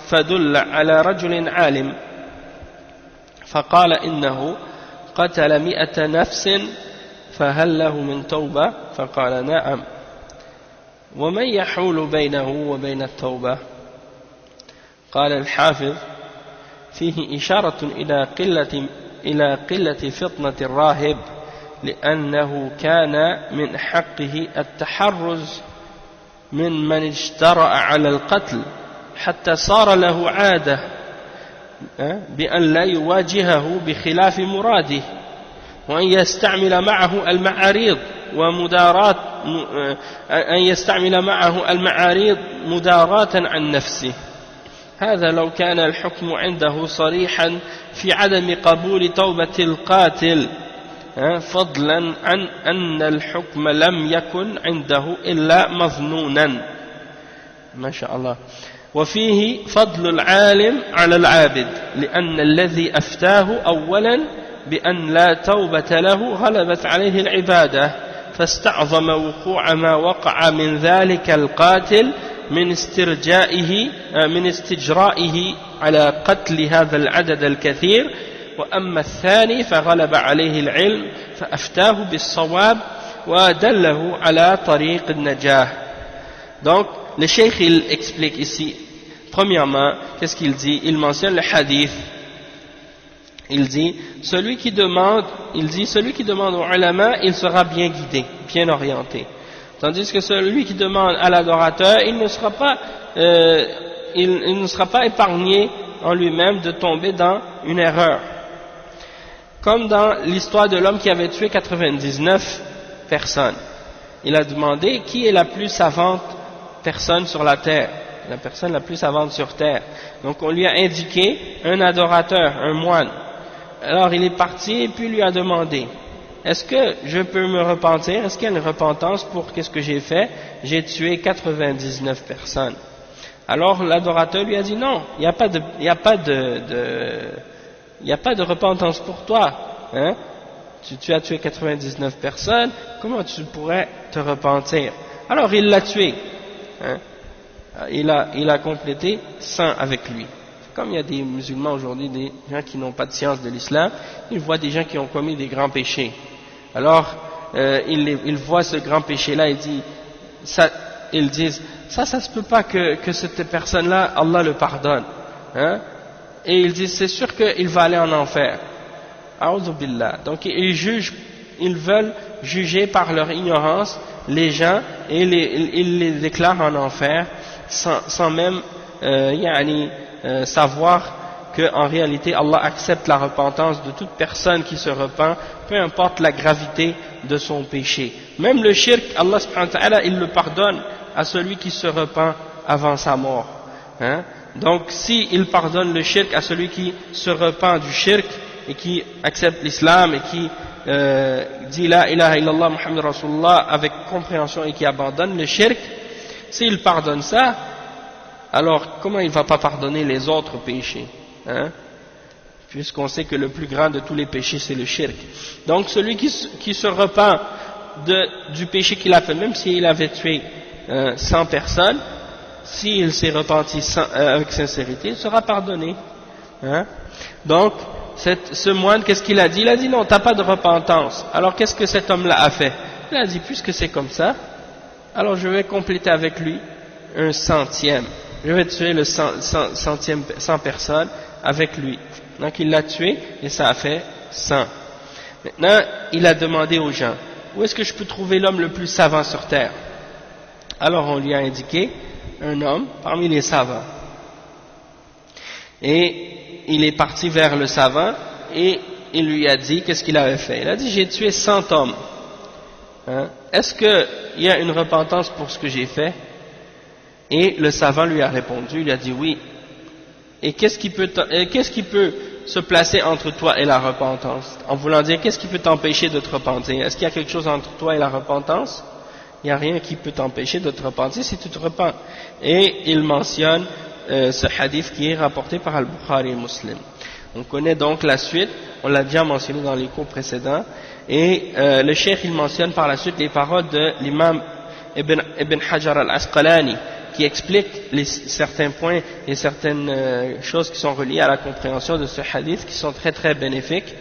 فدل على رجل عالم فقال إنه قتل 100 نفس فهل له من توبة فقال نعم ومن يحول بينه وبين التوبة قال الحافظ فيه إشارة إلى قلة فطنة الراهب لأنه كان من حقه التحرز من اجترأ على القتل حتى صار له عادة بأن لا يواجهه بخلاف مراده وأن يستعمل معه المعاريض مداراة عن نفسه هذا لو كان الحكم عنده صريحا في عدم قبول توبة القاتل فضلا عن أن الحكم لم يكن عنده إلا مظنونا ما شاء الله وفيه فضل العالم على العابد لأن الذي أفتاه أولا بأن لا توبة له غلبت عليه العبادة فاستعظم وقوع ما وقع من ذلك القاتل من استجرائه على قتل هذا العدد الكثير وأما الثاني فغلب عليه العلم فأفتاه بالصواب ودله على طريق النجاة. Donc le cheikh il explique ici premièrement qu'est-ce qu'il dit, il mentionne le hadith, il dit celui qui demande au ulama il sera bien guidé, bien orienté, tandis que celui qui demande à l'adorateur il ne sera pas épargné en lui-même de tomber dans une erreur. Comme dans l'histoire de l'homme qui avait tué 99 personnes. Il a demandé qui est la plus savante personne sur la terre, la personne la plus savante sur terre. Donc on lui a indiqué un adorateur, un moine. Alors il est parti et puis lui a demandé est-ce que je peux me repentir, est-ce qu'il y a une repentance pour qu'est-ce que j'ai fait? J'ai tué 99 personnes. Alors l'adorateur lui a dit non, il n'y a pas de repentance pour toi, hein? Tu as tué 99 personnes, comment tu pourrais te repentir? Alors il l'a tué, hein? Il a complété 100 avec lui. Comme il y a des musulmans aujourd'hui, des gens qui n'ont pas de science de l'islam, ils voient des gens qui ont commis des grands péchés. Alors ils voient ce grand péché-là, ils disent ça se peut pas que cette personne-là, Allah le pardonne, hein? Et ils disent c'est sûr qu'il va aller en enfer. A'udhu billah. Donc ils veulent juger par leur ignorance les gens et ils les déclarent en enfer sans même savoir qu'en réalité Allah accepte la repentance de toute personne qui se repent, peu importe la gravité de son péché. Même le shirk, Allah subhanahu wa ta'ala, il le pardonne à celui qui se repent avant sa mort, hein? Donc si il pardonne le shirk à celui qui se repent du shirk et qui accepte l'islam et qui dit la ilaha illallah Muhammad Rasulullah avec compréhension et qui abandonne le shirk, s'il pardonne ça, alors comment il ne va pas pardonner les autres péchés, hein? Puisqu'on sait que le plus grand de tous les péchés c'est le shirk. Donc celui qui se repent du péché qu'il a fait, même s'il avait tué 100 personnes, s'il s'est repenti avec sincérité, il sera pardonné, hein? Donc ce moine, qu'est-ce qu'il a dit? Il a dit non, t'as pas de repentance. Alors qu'est-ce que cet homme-là a fait? Il a dit puisque c'est comme ça, alors je vais compléter avec lui un centième. Je vais tuer le 100 personnes avec lui. Donc il l'a tué et ça a fait 100. Maintenant, il a demandé aux gens où est-ce que je peux trouver l'homme le plus savant sur terre? Alors on lui a indiqué un homme parmi les savants. Et il est parti vers le savant et il lui a dit qu'est-ce qu'il avait fait. Il a dit j'ai tué 100 hommes. Hein? Est-ce qu'il y a une repentance pour ce que j'ai fait? Et le savant lui a répondu, il a dit oui. Et qu'est-ce qui peut se placer entre toi et la repentance? En voulant dire, qu'est-ce qui peut t'empêcher de te repentir? Est-ce qu'il y a quelque chose entre toi et la repentance? Il n'y a rien qui peut t'empêcher de te repentir si tu te repens. Et il mentionne ce hadith qui est rapporté par Al-Bukhari et Muslim. On connaît donc la suite, on l'a déjà mentionné dans les cours précédents, et le cheikh il mentionne par la suite les paroles de l'imam Ibn Hajar al-Asqalani, qui explique certains points et certaines choses qui sont reliées à la compréhension de ce hadith, qui sont très très bénéfiques.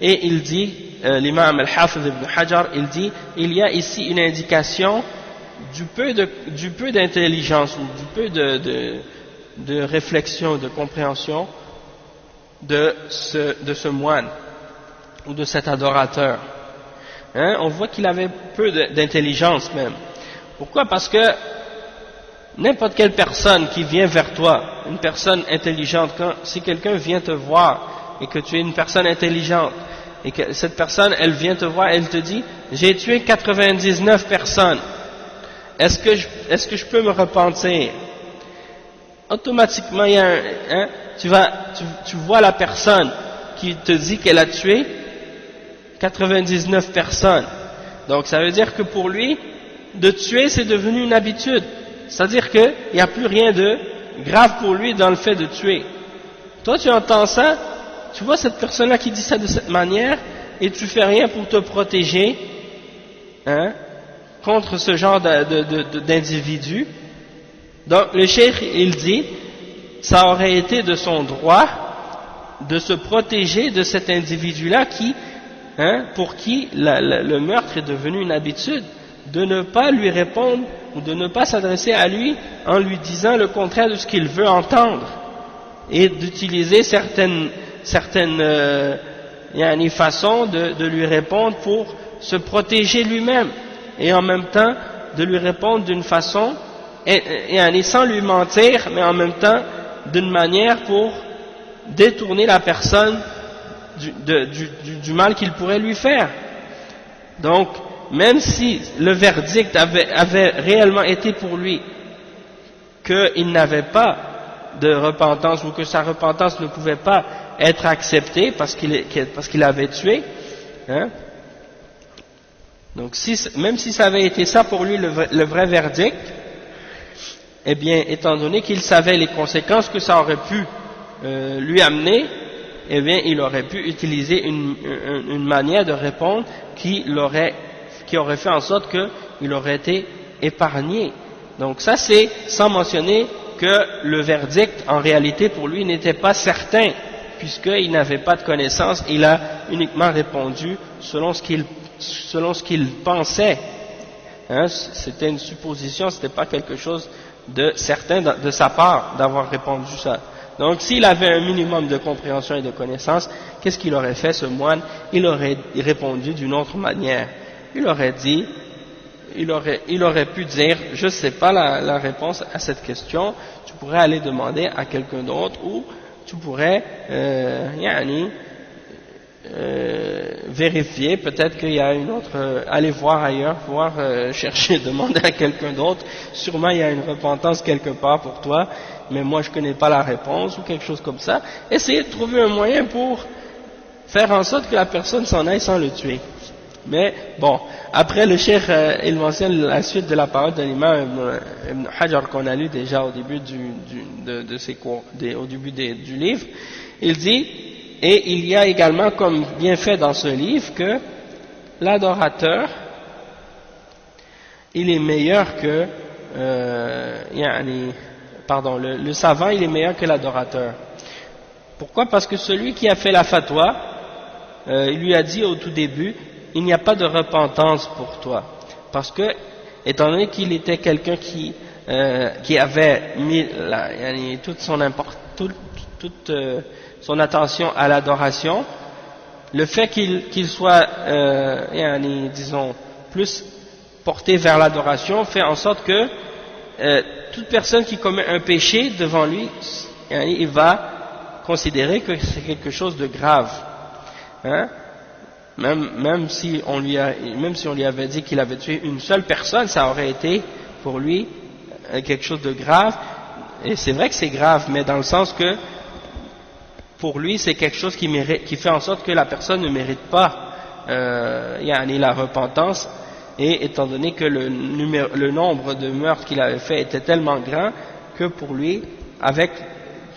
Et il dit, l'imam al-Hafiz Ibn Hajar, il dit, il y a ici une indication du peu d'intelligence, ou du peu de réflexion, de compréhension de ce moine, ou de cet adorateur. Hein? On voit qu'il avait peu d'intelligence même. Pourquoi? Parce que n'importe quelle personne qui vient vers toi, une personne intelligente, si quelqu'un vient te voir et que tu es une personne intelligente et que cette personne elle vient te voir, elle te dit j'ai tué 99 personnes, est-ce que je peux me repentir? Automatiquement il y a tu vois la personne qui te dit qu'elle a tué 99 personnes, donc ça veut dire que pour lui de tuer c'est devenu une habitude. C'est-à-dire qu'il n'y a plus rien de grave pour lui dans le fait de tuer. Toi tu entends ça, tu vois cette personne-là qui dit ça de cette manière, et tu fais rien pour te protéger contre ce genre d'individu. Donc le cheikh il dit, ça aurait été de son droit de se protéger de cet individu-là pour qui le meurtre est devenu une habitude, de ne pas lui répondre ou de ne pas s'adresser à lui en lui disant le contraire de ce qu'il veut entendre, et d'utiliser certaines façons de lui répondre pour se protéger lui-même, et en même temps de lui répondre d'une façon sans lui mentir, mais en même temps d'une manière pour détourner la personne du mal qu'il pourrait lui faire. Donc même si le verdict avait réellement été pour lui qu'il n'avait pas de repentance, ou que sa repentance ne pouvait pas être acceptée parce qu'il avait tué, donc même si ça avait été ça pour lui le vrai verdict, eh bien étant donné qu'il savait les conséquences que ça aurait pu lui amener, eh bien il aurait pu utiliser une manière de répondre qui aurait fait en sorte qu'il aurait été épargné. Donc ça c'est sans mentionner que le verdict en réalité pour lui n'était pas certain, puisqu'il n'avait pas de connaissance, il a uniquement répondu selon ce qu'il pensait. C'était une supposition, c'était pas quelque chose de certain de sa part d'avoir répondu ça. Donc s'il avait un minimum de compréhension et de connaissance, qu'est-ce qu'il aurait fait ce moine? Il aurait répondu d'une autre manière. Il aurait pu dire, je ne sais pas la réponse à cette question, tu pourrais aller demander à quelqu'un d'autre, ou tu pourrais vérifier, peut-être qu'il y a une autre, aller voir ailleurs, chercher, demander à quelqu'un d'autre, sûrement il y a une repentance quelque part pour toi, mais moi je ne connais pas la réponse, ou quelque chose comme ça. Essayer de trouver un moyen pour faire en sorte que la personne s'en aille sans le tuer. Mais bon, après le cheikh il mentionne la suite de la parole de l'imam Ibn Hajar qu'on a lu déjà au début de ses cours, au début du livre. Il dit, et il y a également comme bien fait dans ce livre que l'adorateur il est meilleur que le savant il est meilleur que l'adorateur. Pourquoi? Parce que celui qui a fait la fatwa, il lui a dit au tout début, il n'y a pas de repentance pour toi, parce que étant donné qu'il était quelqu'un qui avait mis toute son attention à l'adoration, le fait qu'il soit disons plus porté vers l'adoration fait en sorte que toute personne qui commet un péché devant lui, il va considérer que c'est quelque chose de grave, hein? Même si on lui avait dit qu'il avait tué une seule personne, ça aurait été pour lui quelque chose de grave. Et c'est vrai que c'est grave, mais dans le sens que pour lui c'est quelque chose qui fait en sorte que la personne ne mérite pas la repentance. Et étant donné que le nombre de meurtres qu'il avait fait était tellement grand que pour lui, avec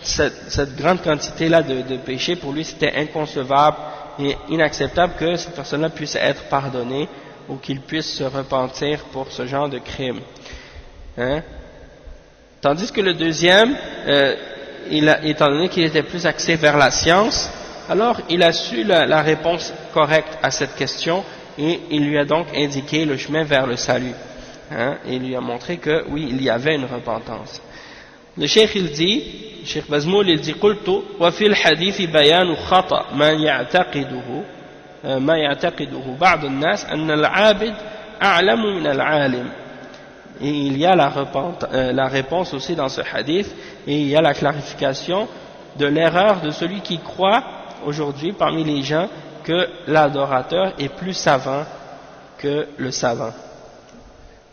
cette grande quantité-là de péchés, pour lui c'était inconcevable et inacceptable que cette personne-là puisse être pardonnée ou qu'il puisse se repentir pour ce genre de crime. Hein? Tandis que le deuxième, étant donné qu'il était plus axé vers la science, alors il a su la réponse correcte à cette question et il lui a donc indiqué le chemin vers le salut. Hein? Et il lui a montré que oui, il y avait une repentance. Le cheikh il dit, Cheikh Bazmoul il dit قلت وفي الحديث بيان خطأ ما يعتقده بعض الناس أن العابد أعلم من العالم. Et il y a la réponse aussi dans ce hadith, et il y a la clarification de l'erreur de celui qui croit aujourd'hui parmi les gens que l'adorateur est plus savant que le savant.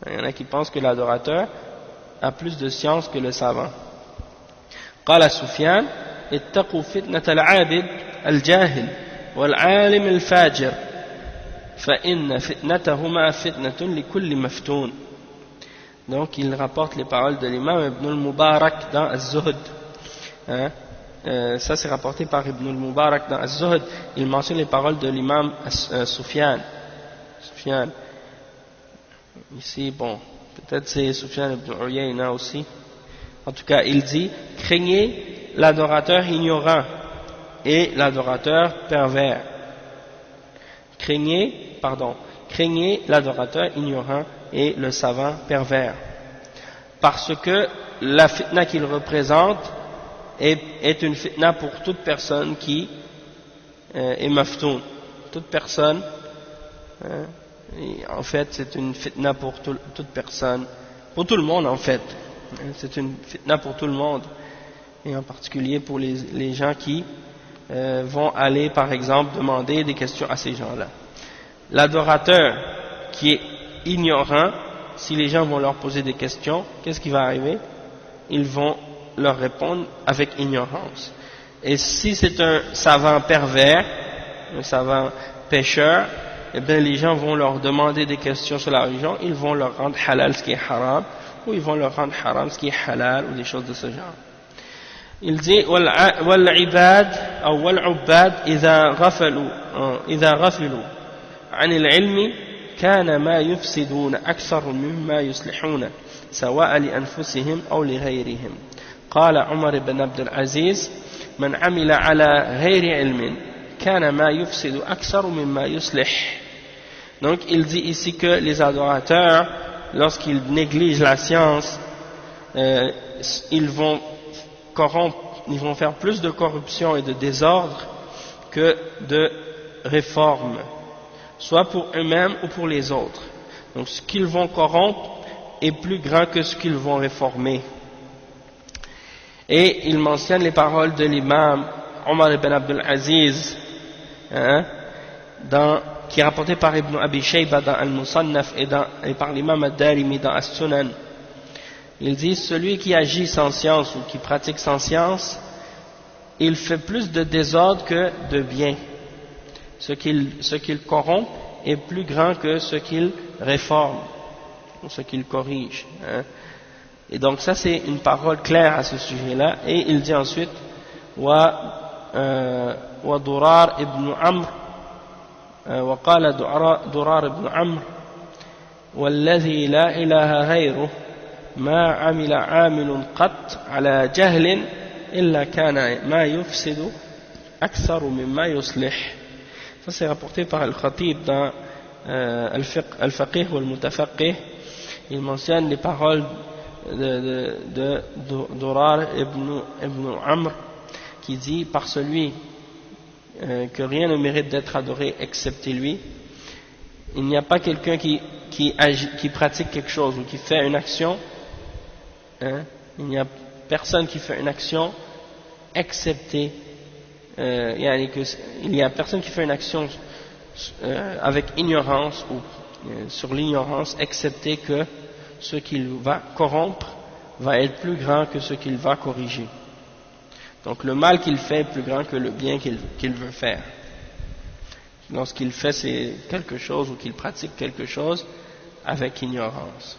Il y en a qui pensent que l'adorateur a plus de science que le savant. قال سفيان اتقوا فتنة العابد الجاهل والعالم الفاجر فإن فتنتهما فتنة لكل مفتون. Donc il rapporte les paroles de l'imam Ibn al-Mubarak dans Az-Zuhd. Hein? Ça c'est rapporté par Ibn al-Mubarak dans Az-Zuhd. Il mentionne les paroles de l'imam Sufyan. Ici, bon, peut-être c'est Sufyan ibn Uyayna aussi. En tout cas, il dit, craignez l'adorateur ignorant et l'adorateur pervers. Craignez l'adorateur ignorant et le savant pervers. Parce que la fitna qu'il représente est une fitna pour toute personne qui est maftoun. Toute personne, en fait, c'est une fitna pour toute personne, pour tout le monde en fait. C'est une fitna pour tout le monde, et en particulier pour les gens qui vont aller, par exemple, demander des questions à ces gens-là. L'adorateur qui est ignorant, si les gens vont leur poser des questions, qu'est-ce qui va arriver? Ils vont leur répondre avec ignorance. Et si c'est un savant pervers, un savant pécheur, eh bien les gens vont leur demander des questions sur la religion, ils vont leur rendre halal ce qui est haram, ou ils vont leur rendre haram ce qui est halal, ou des choses de ce genre. Il dit والعباد أو والعباد إذا غفلوا عن العلم كان ما يفسدون أكثر مما يصلحون سواء لأنفسهم أو لغيرهم. قال عمر بن عبد العزيز من عمل على غير علم كان ما يفسد أكثر مما يصلح. Donc il dit ici que les adorateurs, lorsqu'ils négligent la science, ils vont faire plus de corruption et de désordre que de réforme, soit pour eux-mêmes ou pour les autres. Donc ce qu'ils vont corrompre est plus grand que ce qu'ils vont réformer. Et il mentionne les paroles de l'imam Omar ibn Abdul Aziz, qui est rapporté par Ibn Abi Shayba dans Al-Musannaf et par l'imam Ad-Darimi dans As-Sunan. Il dit, celui qui agit sans science ou qui pratique sans science, il fait plus de désordre que de bien. Ce qu'il corrompt est plus grand que ce qu'il réforme, ou ce qu'il corrige. Et donc ça c'est une parole claire à ce sujet-là. Et il dit ensuite, وضرار ابن عمرو وقال ضرار ابن عمرو والذي لا إله غيره ما عمل عامل قط على جهل إلا كان ما يفسد أكثر مما يصلح. Ça c'est rapporté par Al-Khatib dans Al-Faqih ou Al-Mutafaqih. Il mentionne les paroles de Durar ibn Amr qui dit, par celui que rien ne mérite d'être adoré excepté lui, il n'y a pas quelqu'un qui pratique quelque chose ou qui fait une action, il n'y a personne qui fait une action accepter, il y a personne qui fait une action avec ignorance ou sur l'ignorance, accepter que ce qu'il va corrompre va être plus grand que ce qu'il va corriger. Donc le mal qu'il fait est plus grand que le bien qu'il veut faire. Lorsqu'il fait quelque chose ou qu'il pratique quelque chose avec ignorance.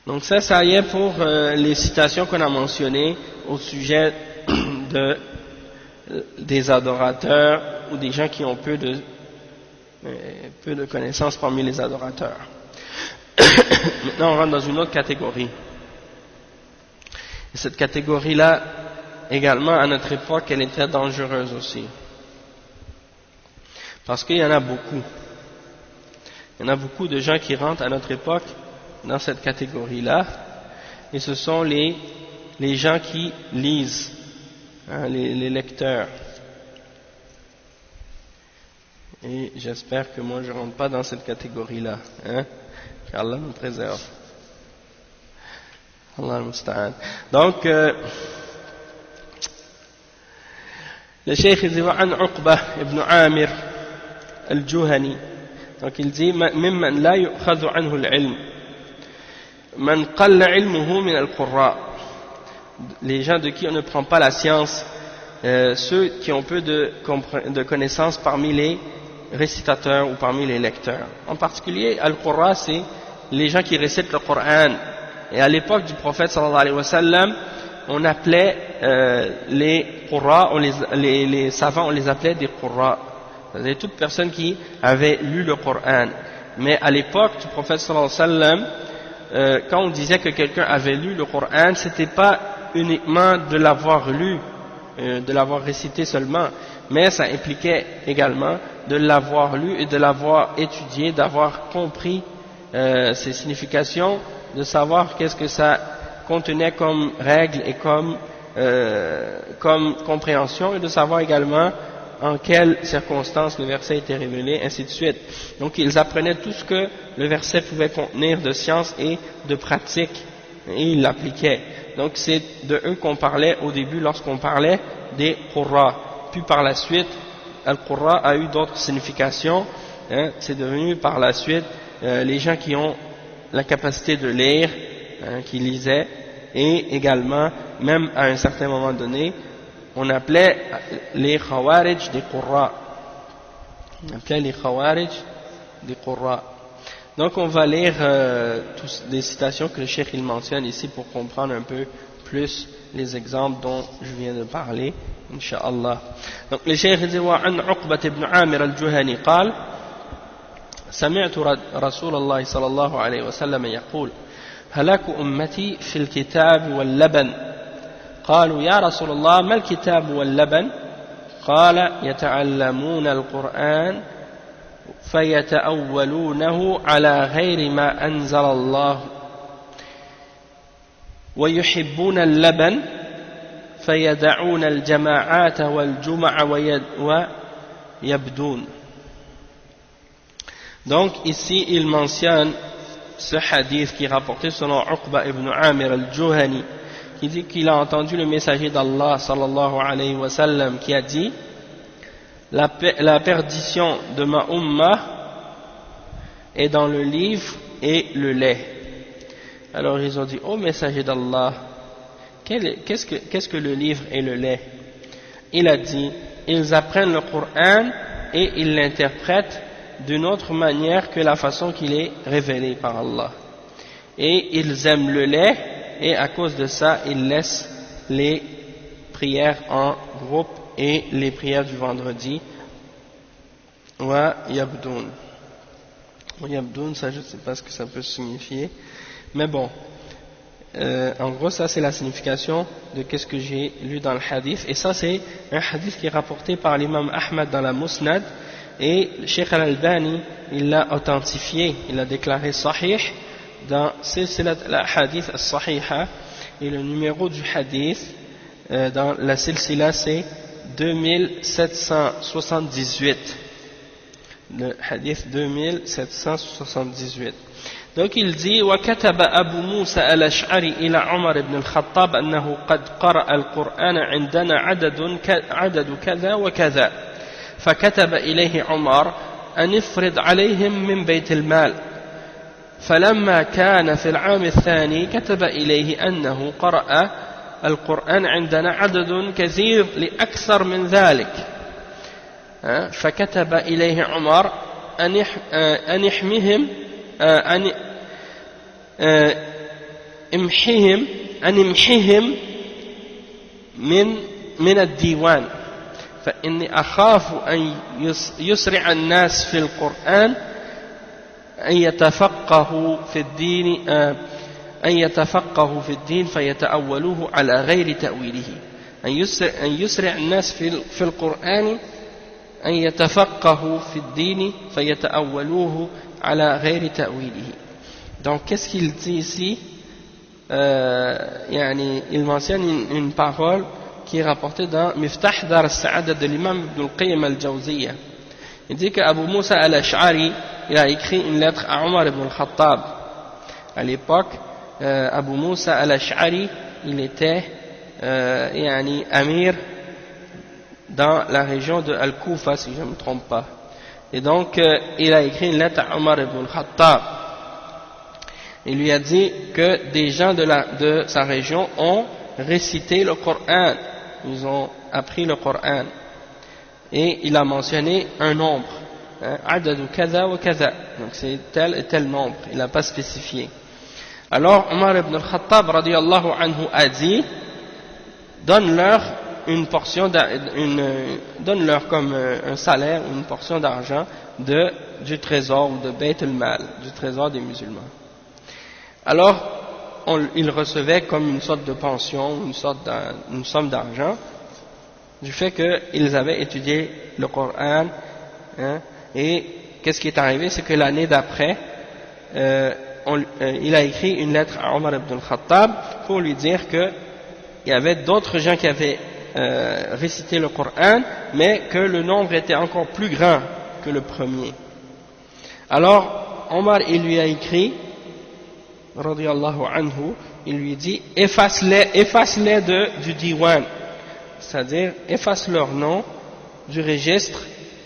Donc ça y est pour les citations qu'on a mentionnées au sujet des adorateurs ou des gens qui ont peu de connaissances parmi les adorateurs. Maintenant on rentre dans une autre catégorie. Et cette catégorie-là, également à notre époque, elle est très dangereuse aussi. Parce qu'il y en a beaucoup. Il y en a beaucoup de gens qui rentrent à notre époque dans cette catégorie-là. Et ce sont les gens qui lisent, les lecteurs. Et j'espère que moi je ne rentre pas dans cette catégorie-là. qu'Allah nous préserve. Allah musta'an. Donc, le cheikh dit an Uqba ibn Amir al-Juhani. Donc il dit mimman la yu'khadhu anhu al-ilm man qalla ilmuhu min al-qurra. Les gens de qui on ne prend pas la science, ceux qui ont peu de connaissances parmi les récitateurs ou parmi les lecteurs. En particulier, al-Qurra, c'est les gens qui récitent le Coran. Et à l'époque du prophète sallallahu alayhi wa sallam, on appelait les Qurra, les savants, on les appelait des Qurra. C'est-à-dire toute personne qui avait lu le Coran. Mais à l'époque du prophète sallallahu alayhi wa sallam, quand on disait que quelqu'un avait lu le Coran, c'était pas uniquement de l'avoir lu, de l'avoir récité seulement, mais ça impliquait également de l'avoir lu et de l'avoir étudié, d'avoir compris ses significations, de savoir qu'est-ce que ça contenait comme règles et comme compréhension, et de savoir également en quelles circonstances le verset était révélé, ainsi de suite. Donc ils apprenaient tout ce que le verset pouvait contenir de science et de pratique, et ils l'appliquaient. Donc c'est de eux qu'on parlait au début lorsqu'on parlait des Qurra. Puis par la suite, Al-Qurra a eu d'autres significations, c'est devenu par la suite les gens qui ont la capacité de lire, qui lisaient, et également, même à un certain moment donné, on appelait les Khawarij des Qurra. On appelait les Khawarij des Qurra. Donc on va lire des citations que le cheikh il mentionne ici pour comprendre un peu plus les exemples dont je viens de parler, Inch'Allah. Donc le cheikh dit وعن عقبة بن عامر الجهني قال سمعت رسول الله صلى الله عليه وسلم يقول هلاك أمتي في الكتاب واللبن قالوا يا رسول الله ما الكتاب واللبن قال يتعلمون القرآن فيتأولونه على غير ما أنزل الله ويحبون اللبن فيدعون الجماعات والجمع ويبدون. Donc ici il mentionne ce hadith qui est rapporté selon Uqba ibn Amir al-Juhani, qui dit qu'il a entendu le messager d'Allah sallallahu alayhi wa sallam qui a dit la perdition de ma ummah est dans le livre et le lait. Alors ils ont dit, ô messager d'Allah, qu'est-ce que le livre et le lait? Il a dit, ils apprennent le Coran et ils l'interprètent d'une autre manière que la façon qu'il est révélé par Allah. Et ils aiment le lait, et à cause de ça, ils laissent les prières en groupe et les prières du vendredi. Wa yabdoun. Wa yabdoun, ça je ne sais pas ce que ça peut signifier. Mais bon, en gros ça c'est la signification de qu'est-ce que j'ai lu dans le hadith. Et ça c'est un hadith qui est rapporté par l'imam Ahmad dans la Musnad. Et le Cheikh Al-Albani, il l'a authentifié, il l'a déclaré sahih dans Silsilat al-Hadith al-Sahiha, et le numéro du hadith dans la silsila c'est 2778. Le hadith 2778. Donc il dit وكتب أبو موسى الأشعري إلى عمر بن الخطاب أنه قد قرأ القرآن عندنا عدد كذا وكذا فكتب إليه عمر أن يفرض عليهم من بيت المال فلما كان في العام الثاني كتب إليه أنه قرأ القرآن عندنا عدد كثير لأكثر من ذلك فكتب إليه عمر أن يحميهم أن يمحيهم من الديوان فإني أخاف أن يسرع الناس في القرآن أن يتفقهوا في الدين فيتأولوه على غير تأويله أن يسرع الناس في القرآن أن يتفقهوا في الدين فيتأولوه على غير تأويله. Donc qu'est-ce qu'il dit ici? Il mentionne une parole qui est rapportée dans Miftah Dar al-Sa'ada de l'imam Ibn al-Qayyim al-Jawziyya. Il dit qu'Abu Musa al-Ash'ari il a écrit une lettre à Omar ibn al-Khattab. À l'époque, Abu Musa al-Ash'ari il était amir dans la région de Al-Kufa si je ne me trompe pas. Et donc il a écrit une lettre à Omar ibn al-Khattab. Il lui a dit que des gens de sa région ont récité le Coran, ils ont appris le Coran. Et il a mentionné un nombre, adadu kaza wa kaza, donc c'est tel et tel nombre, il n'a pas spécifié. Alors Omar ibn al-Khattab radiyallahu anhu a dit, donne-leur une portion, donne-leur comme un salaire, une portion d'argent du trésor ou de Bayt al-Mal, du trésor des musulmans. Alors, ils recevaient comme une sorte de pension, une somme d'argent, du fait qu'ils avaient étudié le Coran, et qu'est-ce qui est arrivé, c'est que l'année d'après, il a écrit une lettre à Omar ibn al-Khattab pour lui dire qu'il y avait d'autres gens qui avaient récité le Coran, mais que le nombre était encore plus grand que le premier. Alors, Omar, il lui a écrit, radiyallahu anhu, il lui dit efface-les du diwan, c'est-à-dire efface leur nom du registre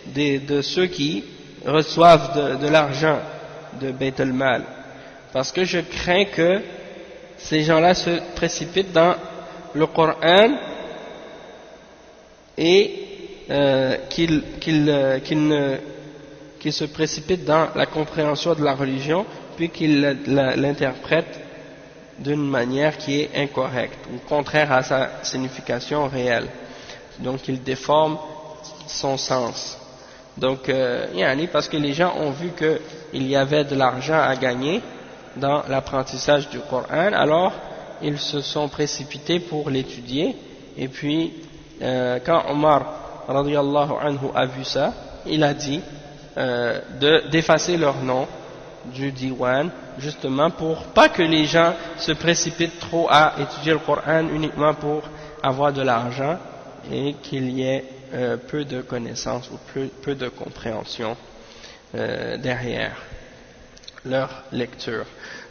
de ceux qui reçoivent de l'argent de Bayt al-Mal, parce que je crains que ces gens-là se précipitent dans le Coran et qu'ils se précipitent dans la compréhension de la religion, puis qu'il l'interprète d'une manière qui est incorrecte ou contraire à sa signification réelle. Donc il déforme son sens. Donc parce que les gens ont vu qu'il y avait de l'argent à gagner dans l'apprentissage du Coran, alors ils se sont précipités pour l'étudier, et puis quand Omar radiyallahu anhu a vu ça, il a dit d'effacer leur nom du diwan, justement pour pas que les gens se précipitent trop à étudier le Coran uniquement pour avoir de l'argent et qu'il y ait peu de connaissances ou peu de compréhension derrière leur lecture.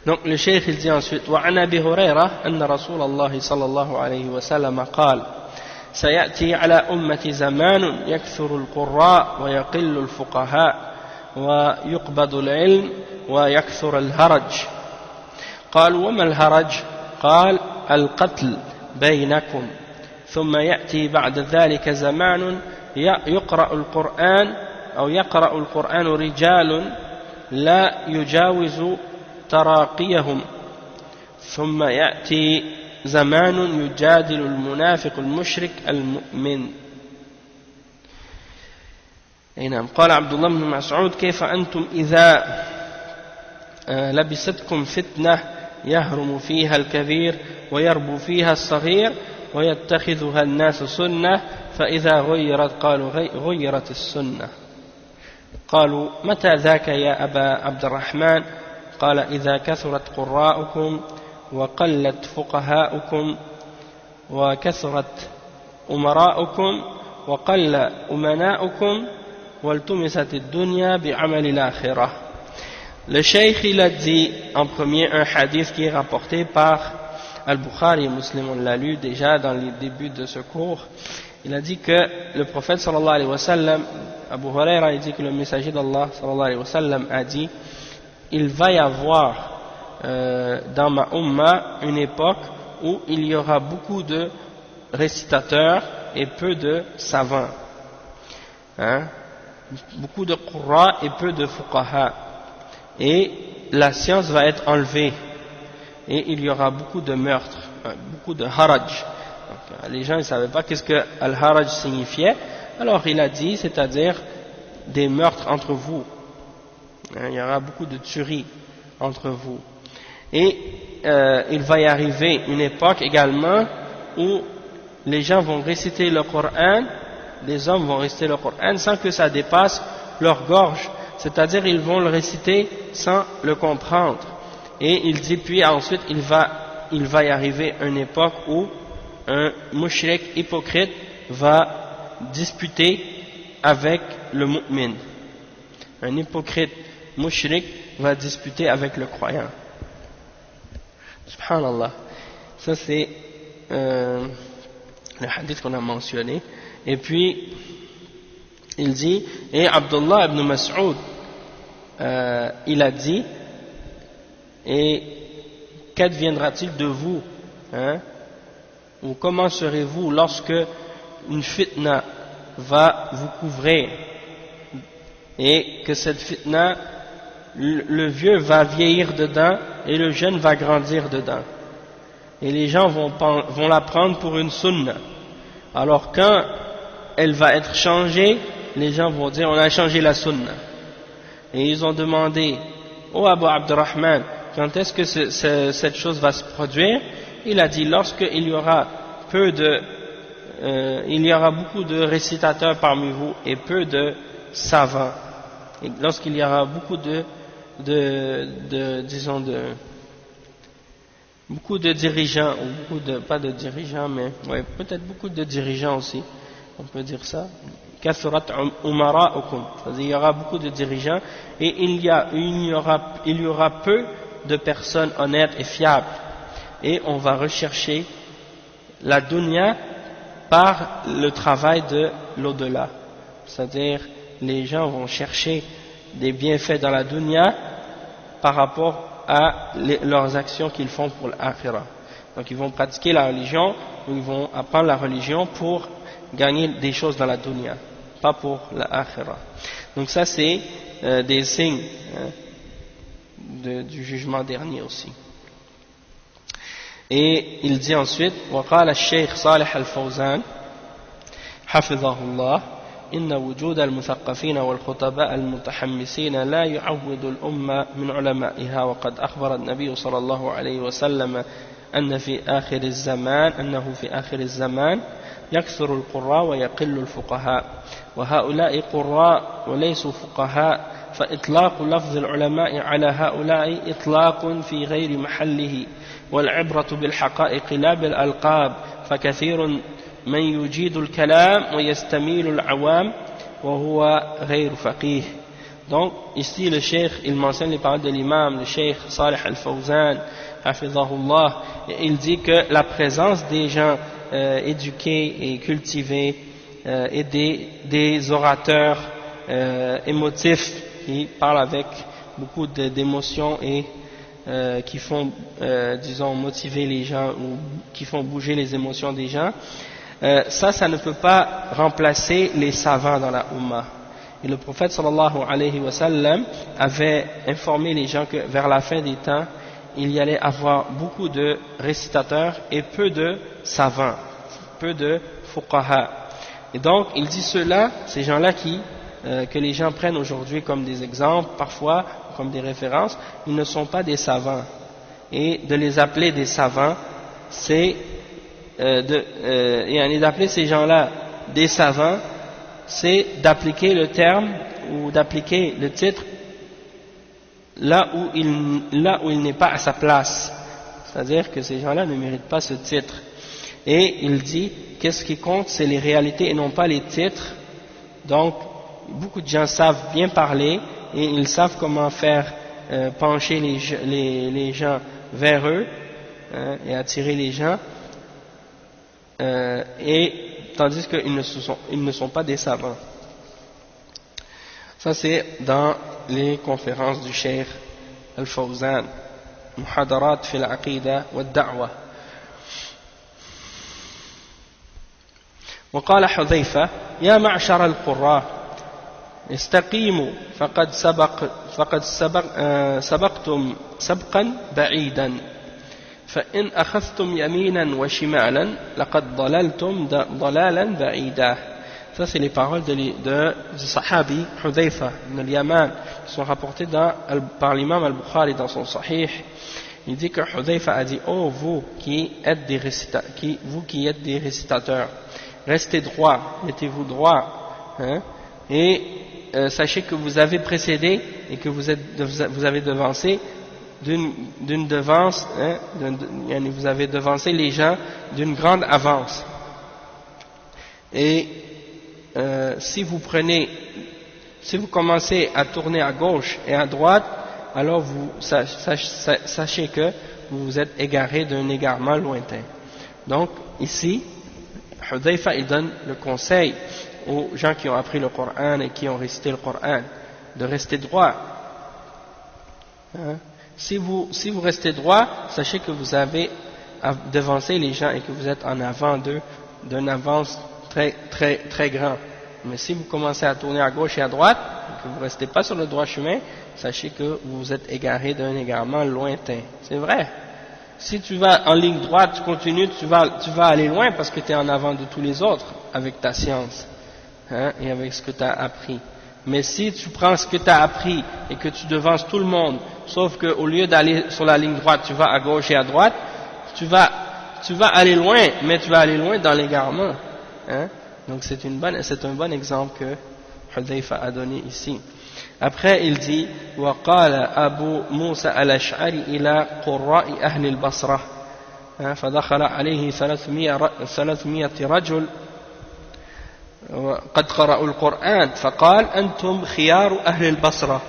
Donc le cheikh il dit ensuite وعن أبي هريرة أن رسول الله صلى الله عليه وسلم قال سيأتي على أمة زمان يكثر القراء ويقل الفقهاء ويقبض العلم ويكثر الهرج. قال وما الهرج؟ قال القتل بينكم. ثم يأتي بعد ذلك زمان يقرأ القرآن رجال لا يجاوز تراقيهم. ثم يأتي زمان يجادل المنافق المشرك المؤمن. قال عبد الله بن مسعود كيف أنتم إذا لبستكم فتنة يهرم فيها الكبير ويربو فيها الصغير ويتخذها الناس سنة فإذا غيرت قالوا غيرت السنة. قالوا متى ذاك يا أبا عبد الرحمن؟ قال إذا كثرت قراءكم وقلت فقهاؤكم وكثرت أمراؤكم وقل أمناؤكم والتمست الدنيا بعمل الآخرة. Le cheikh il a dit en premier un hadith qui est rapporté par Al-Bukhari et Muslim, on l'a lu déjà dans les débuts de ce cours. Il a dit que le prophète sallallahu alayhi wa sallam, Abu Huraira a dit que le messager d'Allah sallallahu alayhi wa sallam a dit: il va y avoir dans ma umma une époque où il y aura beaucoup de récitateurs et peu de savants, hein? Beaucoup de qurra et peu de fuqaha, et la science va être enlevée et il y aura beaucoup de meurtres, beaucoup de haraj. Donc, les gens ne savaient pas qu'est-ce que al-haraj signifiait, alors il a dit, c'est-à-dire des meurtres entre vous, hein, il y aura beaucoup de tueries entre vous, et il va y arriver une époque également où les gens vont réciter le Coran, les hommes vont réciter le Coran sans que ça dépasse leur gorge, c'est-à-dire ils vont le réciter sans le comprendre. Et il dit, puis ensuite il va y arriver une époque où un mushrik hypocrite va disputer avec le mu'min. Un hypocrite mushrik va disputer avec le croyant. Subhanallah. Ça c'est le hadith qu'on a mentionné. Et puis il dit, et Abdullah ibn Mas'ud il a dit, et qu'adviendra-t-il de vous, hein, ou comment serez-vous lorsque une fitna va vous couvrir et que cette fitna, le vieux va vieillir dedans et le jeune va grandir dedans, et les gens vont la prendre pour une sunna. Alors quand elle va être changée, les gens vont dire on a changé la sunna, et ils ont demandé: oh Abu Abdurrahman, quand est-ce que cette chose va se produire? Il a dit: lorsqu'il y aura il y aura beaucoup de récitateurs parmi vous et peu de savants, et lorsqu'il y aura beaucoup beaucoup de dirigeants, ou pas de dirigeants, mais ouais, peut-être beaucoup de dirigeants aussi, on peut dire ça. Kathurat umara'ukum, c'est-à-dire il y aura beaucoup de dirigeants et il y aura peu de personnes honnêtes et fiables, et on va rechercher la dunya par le travail de l'au-delà, c'est-à-dire les gens vont chercher des bienfaits dans la dunya par rapport à leurs actions qu'ils font pour l'akhirah. Donc ils vont pratiquer la religion, ou ils vont apprendre la religion pour gagner des choses dans la dunya, pas pour l'akhirah. Donc ça c'est des signes du jugement dernier aussi. Et il dit ensuite: وقال الشيخ صالح الفوزان حفظه الله إن وجود المثقفين والخطباء المتحمسين لا يعود الأمة من علمائها، وقد أخبر النبي صلى الله عليه وسلم أنه في آخر الزمان يكثر القراء ويقل الفقهاء، وهؤلاء قراء وليسوا فقهاء، فإطلاق لفظ العلماء على هؤلاء إطلاق في غير محله، والعبرة بالحقائق لا بالألقاب، فكثير من يجيد الكلام ويستميل العوام وهو غير فقيه. Donc ici le cheikh il mentionne les paroles de l'imam, le cheikh Salih al-Fawzan hafidhahullah, et il dit que la présence des gens éduqués et cultivés et des orateurs émotifs qui parlent avec beaucoup d'émotions et qui font disons motiver les gens, ou qui font bouger les émotions des gens, ça ne peut pas remplacer les savants dans la Ummah. Et le prophète sallallahu alayhi wa sallam avait informé les gens que vers la fin des temps il y allait avoir beaucoup de récitateurs et peu de savants, peu de fuqaha. Et donc il dit ceux-là, ces gens-là que les gens prennent aujourd'hui comme des exemples, parfois comme des références, ils ne sont pas des savants. Et de les appeler des savants, c'est d'appeler ces gens-là des savants, c'est d'appliquer le terme ou d'appliquer le titre là où il n'est pas à sa place, c'est-à-dire que ces gens-là ne méritent pas ce titre. Et il dit qu'est-ce qui compte, c'est les réalités et non pas les titres. Donc beaucoup de gens savent bien parler et ils savent comment faire pencher les gens vers eux, et attirer les gens, et tandis qu'ils ne sont pas des savants. Ça c'est dans les conférences du Cheikh Al-Fawzan, Muhadarat fil Aqida wa Da'wa. وقال حذيفة يا معشر القراء استقيموا فقد سبقتم سبقا بعيدا فإن أخذتم يمينا وشمالا لقد ضللتم ضلالا بعيدا. Ça c'est les paroles du Sahabi Hudhayfa ibn al-Yaman qui sont rapportées par l'imam al-Bukhari dans son Sahih. Il dit que Hudhayfa a dit: oh vous qui êtes des récitateurs, restez droit, mettez-vous droit, et sachez que vous avez précédé et que vous avez devancé d'une devance, vous avez devancé les gens d'une grande avance. Et si vous commencez à tourner à gauche et à droite, alors sachez que vous vous êtes égaré d'un égarement lointain. Donc ici, Hudhayfa il donne le conseil aux gens qui ont appris le Coran et qui ont récité le Coran de rester droit. Si vous restez droit, sachez que vous avez devancé les gens et que vous êtes en avant d'eux d'une avance très très très grand. Mais si vous commencez à tourner à gauche et à droite, et que vous ne restez pas sur le droit chemin, sachez que vous vous êtes égaré d'un égarement lointain. C'est vrai. Si tu vas en ligne droite, tu continues, tu vas aller loin parce que tu es en avant de tous les autres avec ta science, et avec ce que tu as appris. Mais si tu prends ce que tu as appris et que tu devances tout le monde, sauf qu'au lieu d'aller sur la ligne droite, tu vas à gauche et à droite, tu vas aller loin, mais tu vas aller loin dans l'égarement. Donc c'est un bon exemple que Hudhayfa a donné ici. Après il dit: وقال أبو موسى الأشعري إلى قراء أهل البصرة فدخل عليه 300 رجل قد قرأوا القرآن فقال أنتم خيار أهل البصرة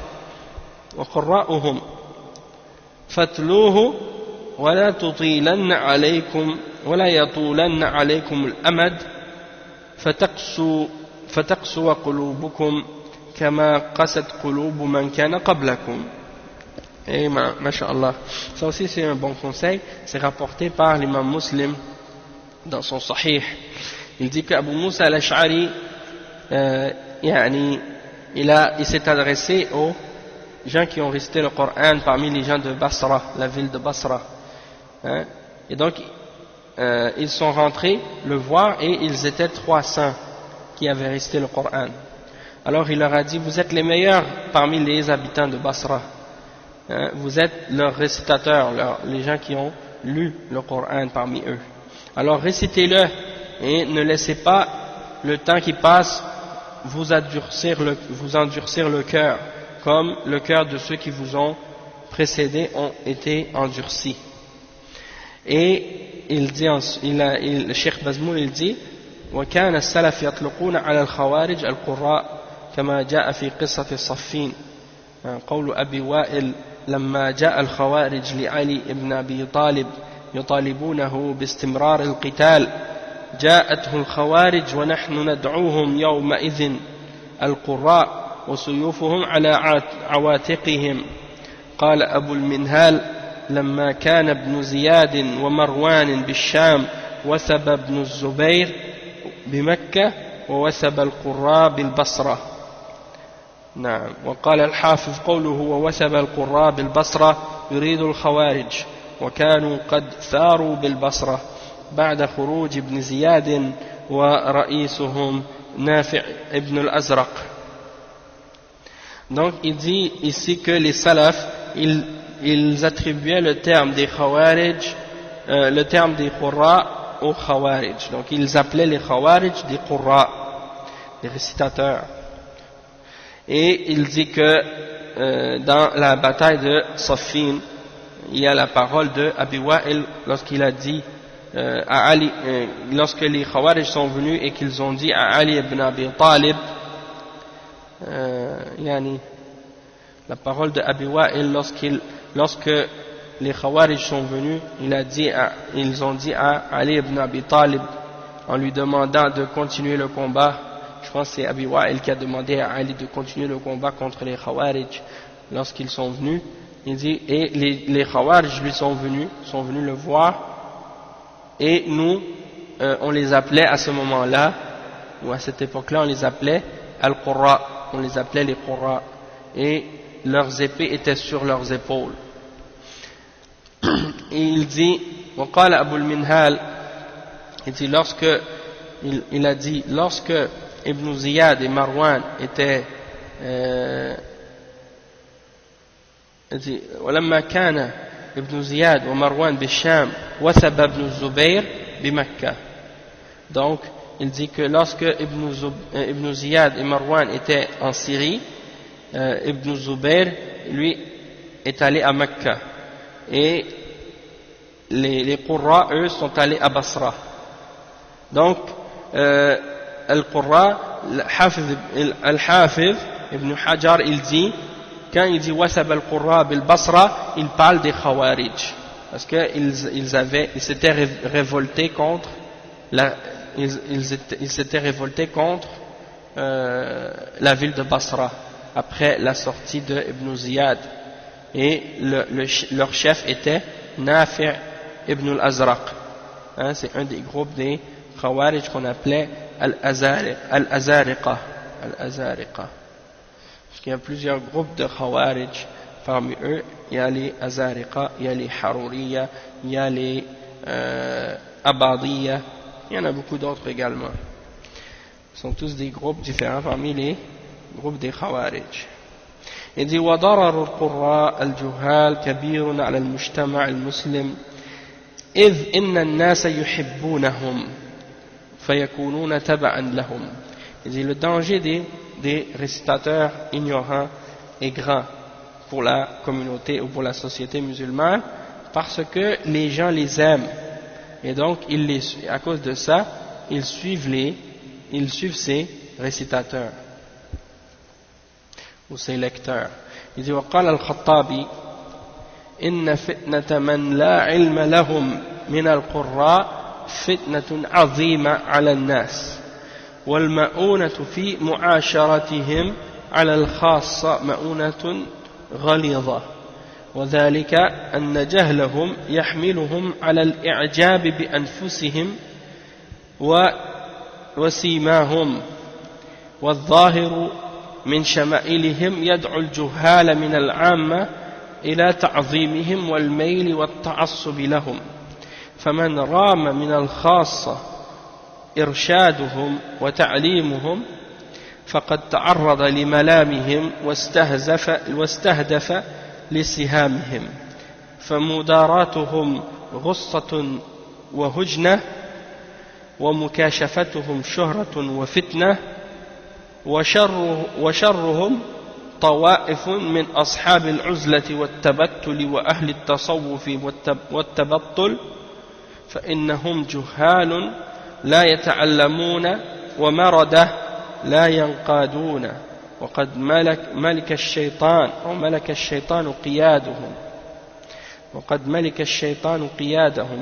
وقراؤهم فاتلوه ولا يطولن عليكم الأمد فتقسو قلوبكم كما قست قلوب من كان قبلكم. Et masha'Allah, ça aussi c'est un bon conseil, c'est rapporté par l'imam Muslim dans son Sahih. Il dit qu'Abu Musa al-Ash'ari il s'est adressé aux gens qui ont récité le Coran parmi les gens de Basra, la ville de Basra, et donc ils sont rentrés le voir et ils étaient 300 qui avaient récité le Coran. Alors il leur a dit: vous êtes les meilleurs parmi les habitants de Basra, vous êtes leurs récitateurs, les gens qui ont lu le Coran parmi eux. Alors récitez-le et ne laissez pas le temps qui passe vous endurcir le cœur, comme le cœur de ceux qui vous ont précédés ont été endurcis. Et il dit, le Cheikh Bazmoul il dit: وكان السلف يطلقون على الخوارج القراء كما جاء في قصة الصفين. قول أبي وائل: لما جاء الخوارج لعلي بن أبي طالب يطالبونه باستمرار القتال جاءته الخوارج ونحن ندعوهم يومئذ القراء وسيوفهم على عواتقهم. قال أبو المنهال: لما كان ابن زياد ومروان بالشام وثب ابن الزبير بمكة ووثب القراء بالبصرة. نعم. وقال الحافظ: قوله ووثب القراء بالبصرة يريد الخوارج وكانوا قد ثاروا بالبصرة بعد خروج ابن زياد ورئيسهم نافع ابن الأزرق. Donc il dit ici que les salafs ils attribuaient le terme des khawarij, le terme des qurra aux khawarij. Donc ils appelaient les khawarij des qurra, des récitateurs. Et il dit que dans la bataille de Saffin, il y a la parole de Abi Wa'il lorsqu'il a dit à Ali, lorsque les Khawarij sont venus et qu'ils ont dit à Ali ibn Abi Talib, La parole de Abi Wa'il lorsque les Khawarij sont venus, ils ont dit à Ali ibn Abi Talib en lui demandant de continuer le combat. Je pense que c'est Abi Wa'il qui a demandé à Ali de continuer le combat contre les Khawarij lorsqu'ils sont venus. Il dit, et les Khawarij lui sont venus le voir, et nous, on les appelait à ce moment-là, ou à cette époque-là, on les appelait Al-Qurra, on les appelait les Qurra, et leurs épées étaient sur leurs épaules. Et il dit, وقال أبو المنهال, il dit, il a dit, lorsque Ibn Ziyad et Marwan étaient ولما كان ابن زياد ومروان بالشام وثب ابن الزبير بمكة. Donc il dit que lorsque Ibn Ziyad et Marwan étaient en Syrie, Ibn Zubayr lui est allé à Mecca et les Qurra eux sont allés à Basra. Donc Al-Qurra, Al-Hafiz Ibn Hajar, il dit, quand il dit Wasab al-Qurra bil-Basra, il parle des Khawarij, parce qu'ils s'étaient révoltés contre la ville de Basra après la sortie de Ibn Ziyad, et leur chef était Nafi' ibn al-Azraq. C'est un des groupes des Khawarij qu'on appelait Al-Azariqa. Parce qu'il y a plusieurs groupes de Khawarij. Parmi eux, il y a les Azariqa, il y a les Haruriya, il y a les Abadiya, il y en a beaucoup d'autres également. Ce sont tous des groupes différents parmi les groupes des Khawarij. Il dit وضرر القراء الجهال كبير على المجتمع المسلم إذ إن الناس يحبونهم فيكونون تبعا لهم. Il dit le danger des récitateurs ignorants est grand pour la communauté ou pour la société musulmane, parce que les gens les aiment, et donc à cause de ça ils suivent ces récitateurs ou ces lecteurs. Il dit وقال الخطابي إن فتنة من لا علم لهم من القراء فتنة عظيمة على الناس والمؤونة في معاشرتهم على الخاصة مؤونة غليظة، وذلك أن جهلهم يحملهم على الإعجاب بأنفسهم وسيماهم، والظاهر من شمائلهم يدعو الجهال من العامة إلى تعظيمهم والميل والتعصب لهم، فمن رام من الخاصة إرشادهم وتعليمهم فقد تعرض لملامهم واستهدف لسهامهم، فمداراتهم غصة وهجنة، ومكاشفتهم شهرة وفتنة، وشرهم طوائف من أصحاب العزلة والتبتل وأهل التصوف والتبطل، فإنهم جهال لا يتعلمون ومردة لا ينقادون، وقد ملك الشيطان قيادهم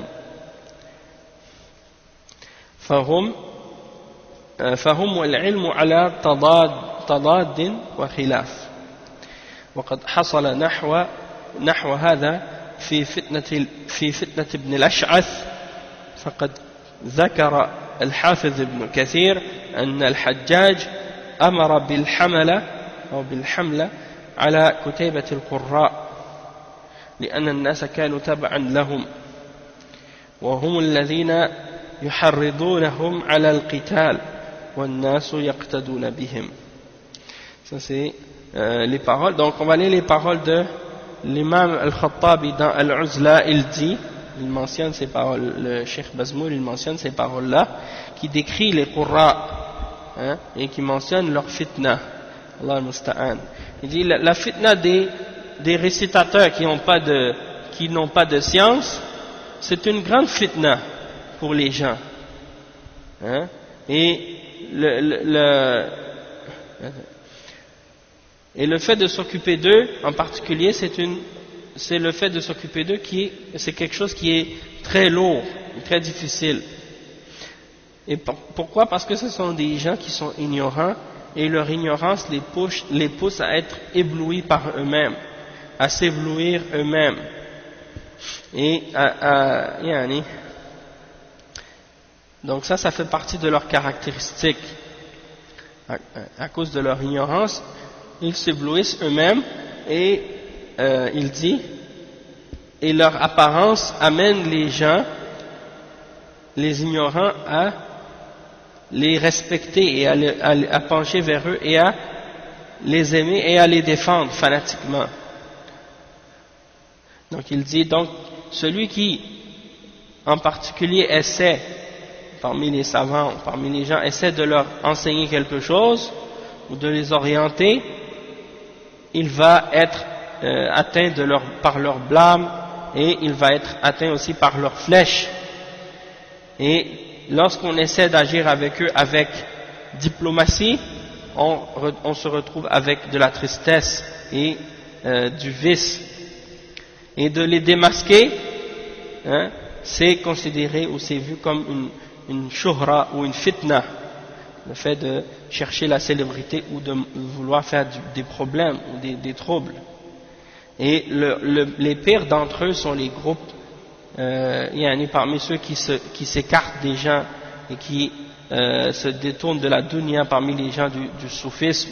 فهم والعلم على تضاد وخلاف، وقد حصل نحو هذا في فتنة ابن الأشعث، فقد ذكر الحافظ ابن كثير أن الحجاج أمر بالحملة على كتيبة القراء لأن الناس كانوا تبعا لهم، وهم الذين يحرضونهم على القتال والناس يقتدون بهم. Ça c'est les paroles. Donc on va lire les paroles de l'imam Al-Khattabi dans Al-Uzla. Il mentionne ces paroles, le Cheikh Bazmoul, il mentionne ces paroles-là, qui décrit les Qurra, et qui mentionne leur fitna. Allah al-Musta'an. Il dit la fitna des récitateurs qui n'ont pas de science, c'est une grande fitna pour les gens. Et Et le fait de s'occuper d'eux, en particulier, c'est le fait de s'occuper d'eux c'est quelque chose qui est très lourd, très difficile. Et pourquoi? Parce que ce sont des gens qui sont ignorants, et leur ignorance les pousse à être éblouis par eux-mêmes, à s'éblouir eux-mêmes. Et donc ça fait partie de leurs caractéristiques. À cause de leur ignorance, ils s'éblouissent eux-mêmes, et il dit, et leur apparence amène les gens, les ignorants, à les respecter et à pencher vers eux et à les aimer et à les défendre fanatiquement. Donc il dit, donc celui qui en particulier essaie, parmi les savants, parmi les gens, essaie de leur enseigner quelque chose ou de les orienter, il va être atteint par leur blâme, et il va être atteint aussi par leurs flèches. Et lorsqu'on essaie d'agir avec eux avec diplomatie, on se retrouve avec de la tristesse et du vice. Et de les démasquer, c'est considéré ou c'est vu comme une shuhra ou une fitna, le fait de chercher la célébrité ou de vouloir faire des problèmes ou des troubles. Et les pires d'entre eux sont les groupes, parmi ceux qui s'écartent des gens et qui se détournent de la dunya, parmi les gens du soufisme,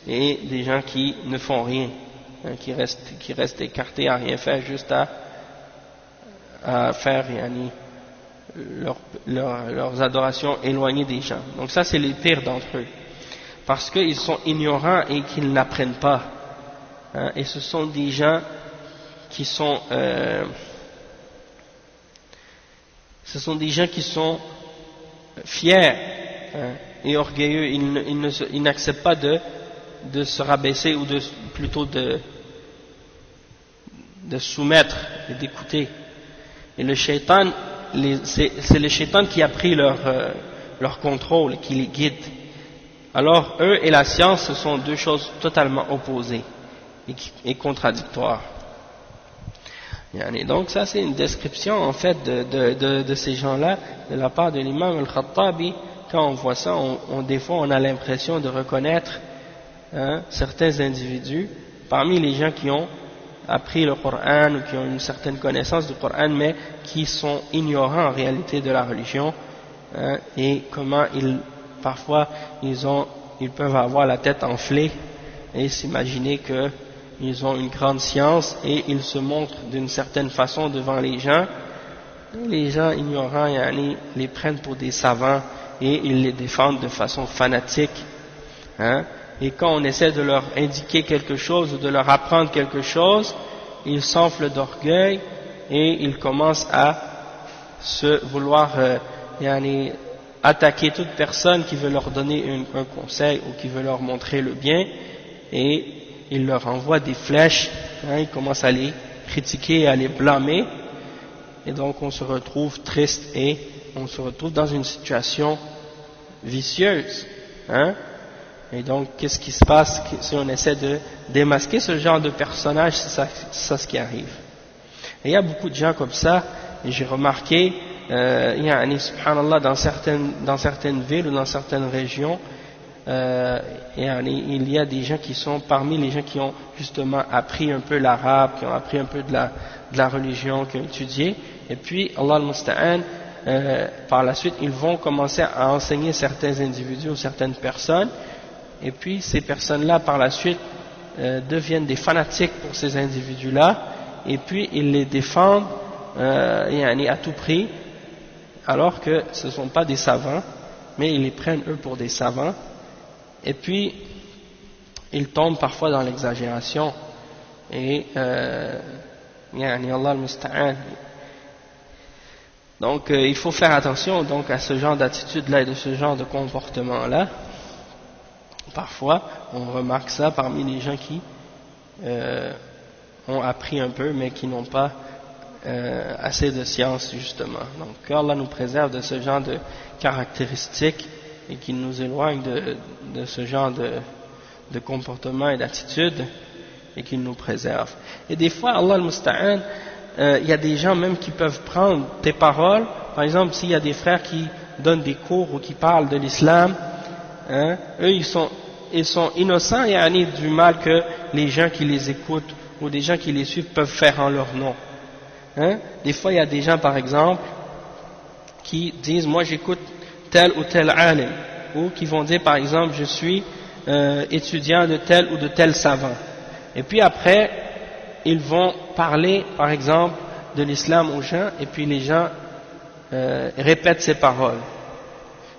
et des gens qui ne font rien, qui restent écartés à rien faire, juste à faire leurs adorations éloignées des gens. Donc ça, c'est les pires d'entre eux, parce qu'ils sont ignorants et qu'ils n'apprennent pas. Et ce sont des gens qui sont fiers et orgueilleux. Ils n'acceptent pas de se rabaisser, ou plutôt de soumettre et d'écouter. Et le shaitan, c'est le shaitan qui a pris leur contrôle, qui les guide. Alors eux et la science, ce sont deux choses totalement opposées et contradictoires. Donc ça, c'est une description en fait de ces gens-là de la part de l'imam al-Khattabi. Quand on voit ça, des fois on a l'impression de reconnaître certains individus parmi les gens qui ont appris le Coran ou qui ont une certaine connaissance du Coran, mais qui sont ignorants en réalité de la religion, et comment parfois ils peuvent avoir la tête enflée et s'imaginer qu'ils ont une grande science, et ils se montrent d'une certaine façon devant les gens. Les gens ignorants les prennent pour des savants et ils les défendent de façon fanatique. Et quand on essaie de leur indiquer quelque chose ou de leur apprendre quelque chose, ils s'enflent d'orgueil et ils commencent à vouloir attaquer toute personne qui veut leur donner un conseil ou qui veut leur montrer le bien, et ils leur envoient des flèches, ils commencent à les critiquer, à les blâmer, et donc on se retrouve triste et on se retrouve dans une situation vicieuse. Et donc, qu'est-ce qui se passe si on essaie de démasquer ce genre de personnage? C'est ça ce qui arrive. Et il y a beaucoup de gens comme ça, et j'ai remarqué, subhanallah, dans certaines villes ou dans certaines régions, il y a des gens qui sont parmi les gens qui ont justement appris un peu l'arabe, qui ont appris un peu de la religion, qui ont étudié, et puis, Allah al-Musta'an, par la suite, ils vont commencer à enseigner certains individus ou certaines personnes, et puis ces personnes-là par la suite deviennent des fanatiques pour ces individus-là, et puis ils les défendent à tout prix, alors que ce ne sont pas des savants, mais ils les prennent eux pour des savants, et puis ils tombent parfois dans l'exagération, et Allah al-Musta'an. Donc il faut faire attention donc à ce genre d'attitude-là et de ce genre de comportement-là. Parfois, on remarque ça parmi les gens qui ont appris un peu, mais qui n'ont pas assez de science, justement. Donc, qu'Allah nous préserve de ce genre de caractéristiques et qu'il nous éloigne de ce genre de comportement et d'attitude, et qu'il nous préserve. Et des fois, Allah al-Musta'an, il y a des gens même qui peuvent prendre tes paroles. Par exemple, s'il y a des frères qui donnent des cours ou qui parlent de l'islam, hein, eux ils sont innocents et du mal que les gens qui les écoutent ou des gens qui les suivent peuvent faire en leur nom. Hein. Des fois, il y a des gens, par exemple, qui disent, moi j'écoute tel ou tel alim, ou qui vont dire, par exemple, je suis étudiant de tel ou de tel savant. Et puis après, ils vont parler, par exemple, de l'islam aux gens, et puis les gens répètent ces paroles.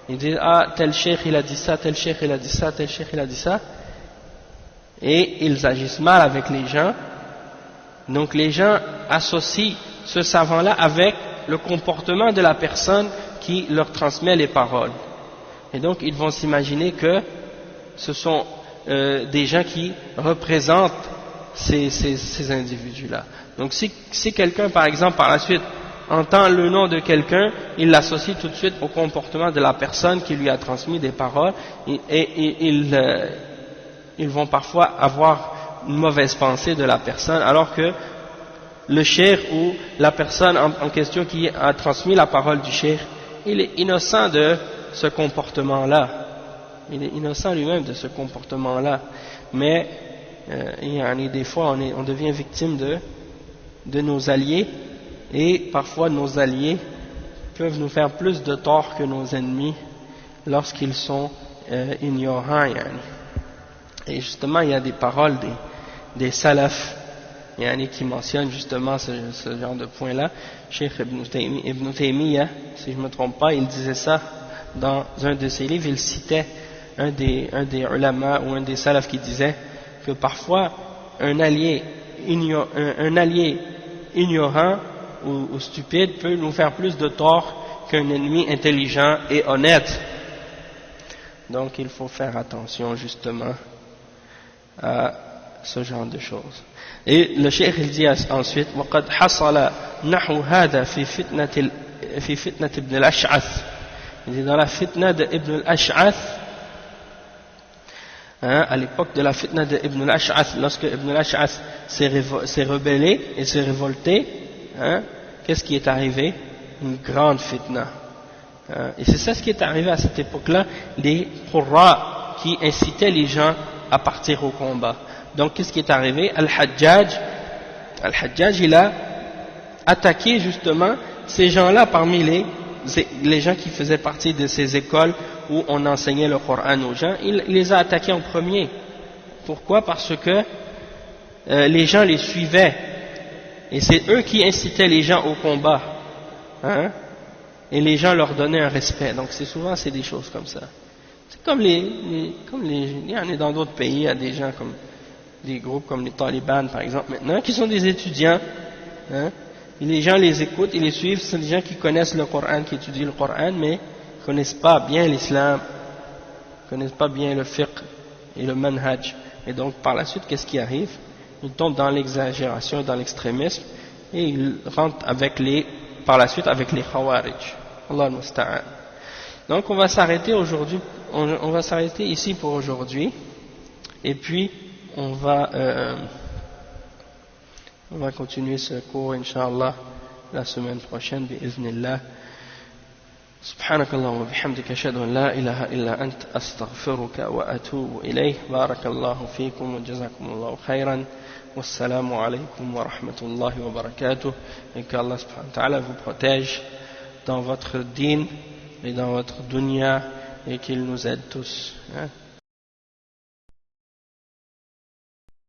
Ils disent, ah, tel cheikh il a dit ça, tel cheikh il a dit ça, tel cheikh il a dit ça. Et ils agissent mal avec les gens. Donc les gens associent ce savant-là avec le comportement de la personne qui leur transmet les paroles. Et donc ils vont s'imaginer que ce sont des gens qui représentent ces individus-là. Donc si quelqu'un, par exemple, par la suite, entend le nom de quelqu'un, il l'associe tout de suite au comportement de la personne qui lui a transmis des paroles, et ils vont parfois avoir une mauvaise pensée de la personne, alors que le cheikh ou la personne en question qui a transmis la parole du cheikh, il est innocent de ce comportement-là. Il est innocent lui-même de ce comportement-là. Mais des fois, on devient victime de nos alliés, et parfois nos alliés peuvent nous faire plus de tort que nos ennemis lorsqu'ils sont ignorants. Et justement, il y a des paroles des salafs qui mentionnent justement ce genre de point-là. Cheikh Ibn Taymiyyah, si je ne me trompe pas, il disait ça dans un de ses livres. Il citait un des ulama ou un des salafs qui disait que parfois un allié ignorant ou stupide peut nous faire plus de tort qu'un ennemi intelligent et honnête. Donc il faut faire attention justement à ce genre de choses. Et le cheikh il dit ensuite, وَقَدْ حَصَلَ نَحْوُ هَذَا فِي فِتْنَةِ ابن الأشعث. Il dit dans la fitna de Ibn al-Ash'ath, à l'époque de la fitna de Ibn al-Ash'ath, lorsque Ibn al-Ash'ath s'est rebellé et s'est révolté, qu'est-ce qui est arrivé? Une grande fitna. Et c'est ça ce qui est arrivé à cette époque-là, les qurra qui incitaient les gens à partir au combat. Donc qu'est-ce qui est arrivé? Al-Hajjaj, il a attaqué justement ces gens-là parmi les gens qui faisaient partie de ces écoles où on enseignait le Coran aux gens. Il les a attaqués en premier. Pourquoi? Parce que les gens les suivaient. Et c'est eux qui incitaient les gens au combat. Et les gens leur donnaient un respect. Donc c'est des choses comme ça. C'est comme il y en a dans d'autres pays, il y a des gens comme des groupes comme les talibans par exemple maintenant, qui sont des étudiants. Et les gens les écoutent, ils les suivent, c'est des gens qui connaissent le Coran, qui étudient le Coran, mais ne connaissent pas bien l'islam, ne connaissent pas bien le fiqh et le manhaj. Et donc par la suite, qu'est-ce qui arrive? Ils tombent dans l'exagération et dans l'extrémisme, et ils rentrent par la suite avec les khawarij. Allah al-Musta'an. Donc on va s'arrêter aujourd'hui, on va s'arrêter ici pour aujourd'hui, et puis on va continuer ce cours Inch'Allah la semaine prochaine bi'iznillah. سبحانك اللهم وبحمدك أشهد أن لا إله إلا أنت أستغفرك وأتوب إليه. بارك الله فيكم وجزاكم الله خيرا والسلام عليكم ورحمة الله وبركاته. Et qu'Allah subhanahu wa ta'ala vous protège dans votre dîn et dans votre dunya, et qu'il nous aide tous.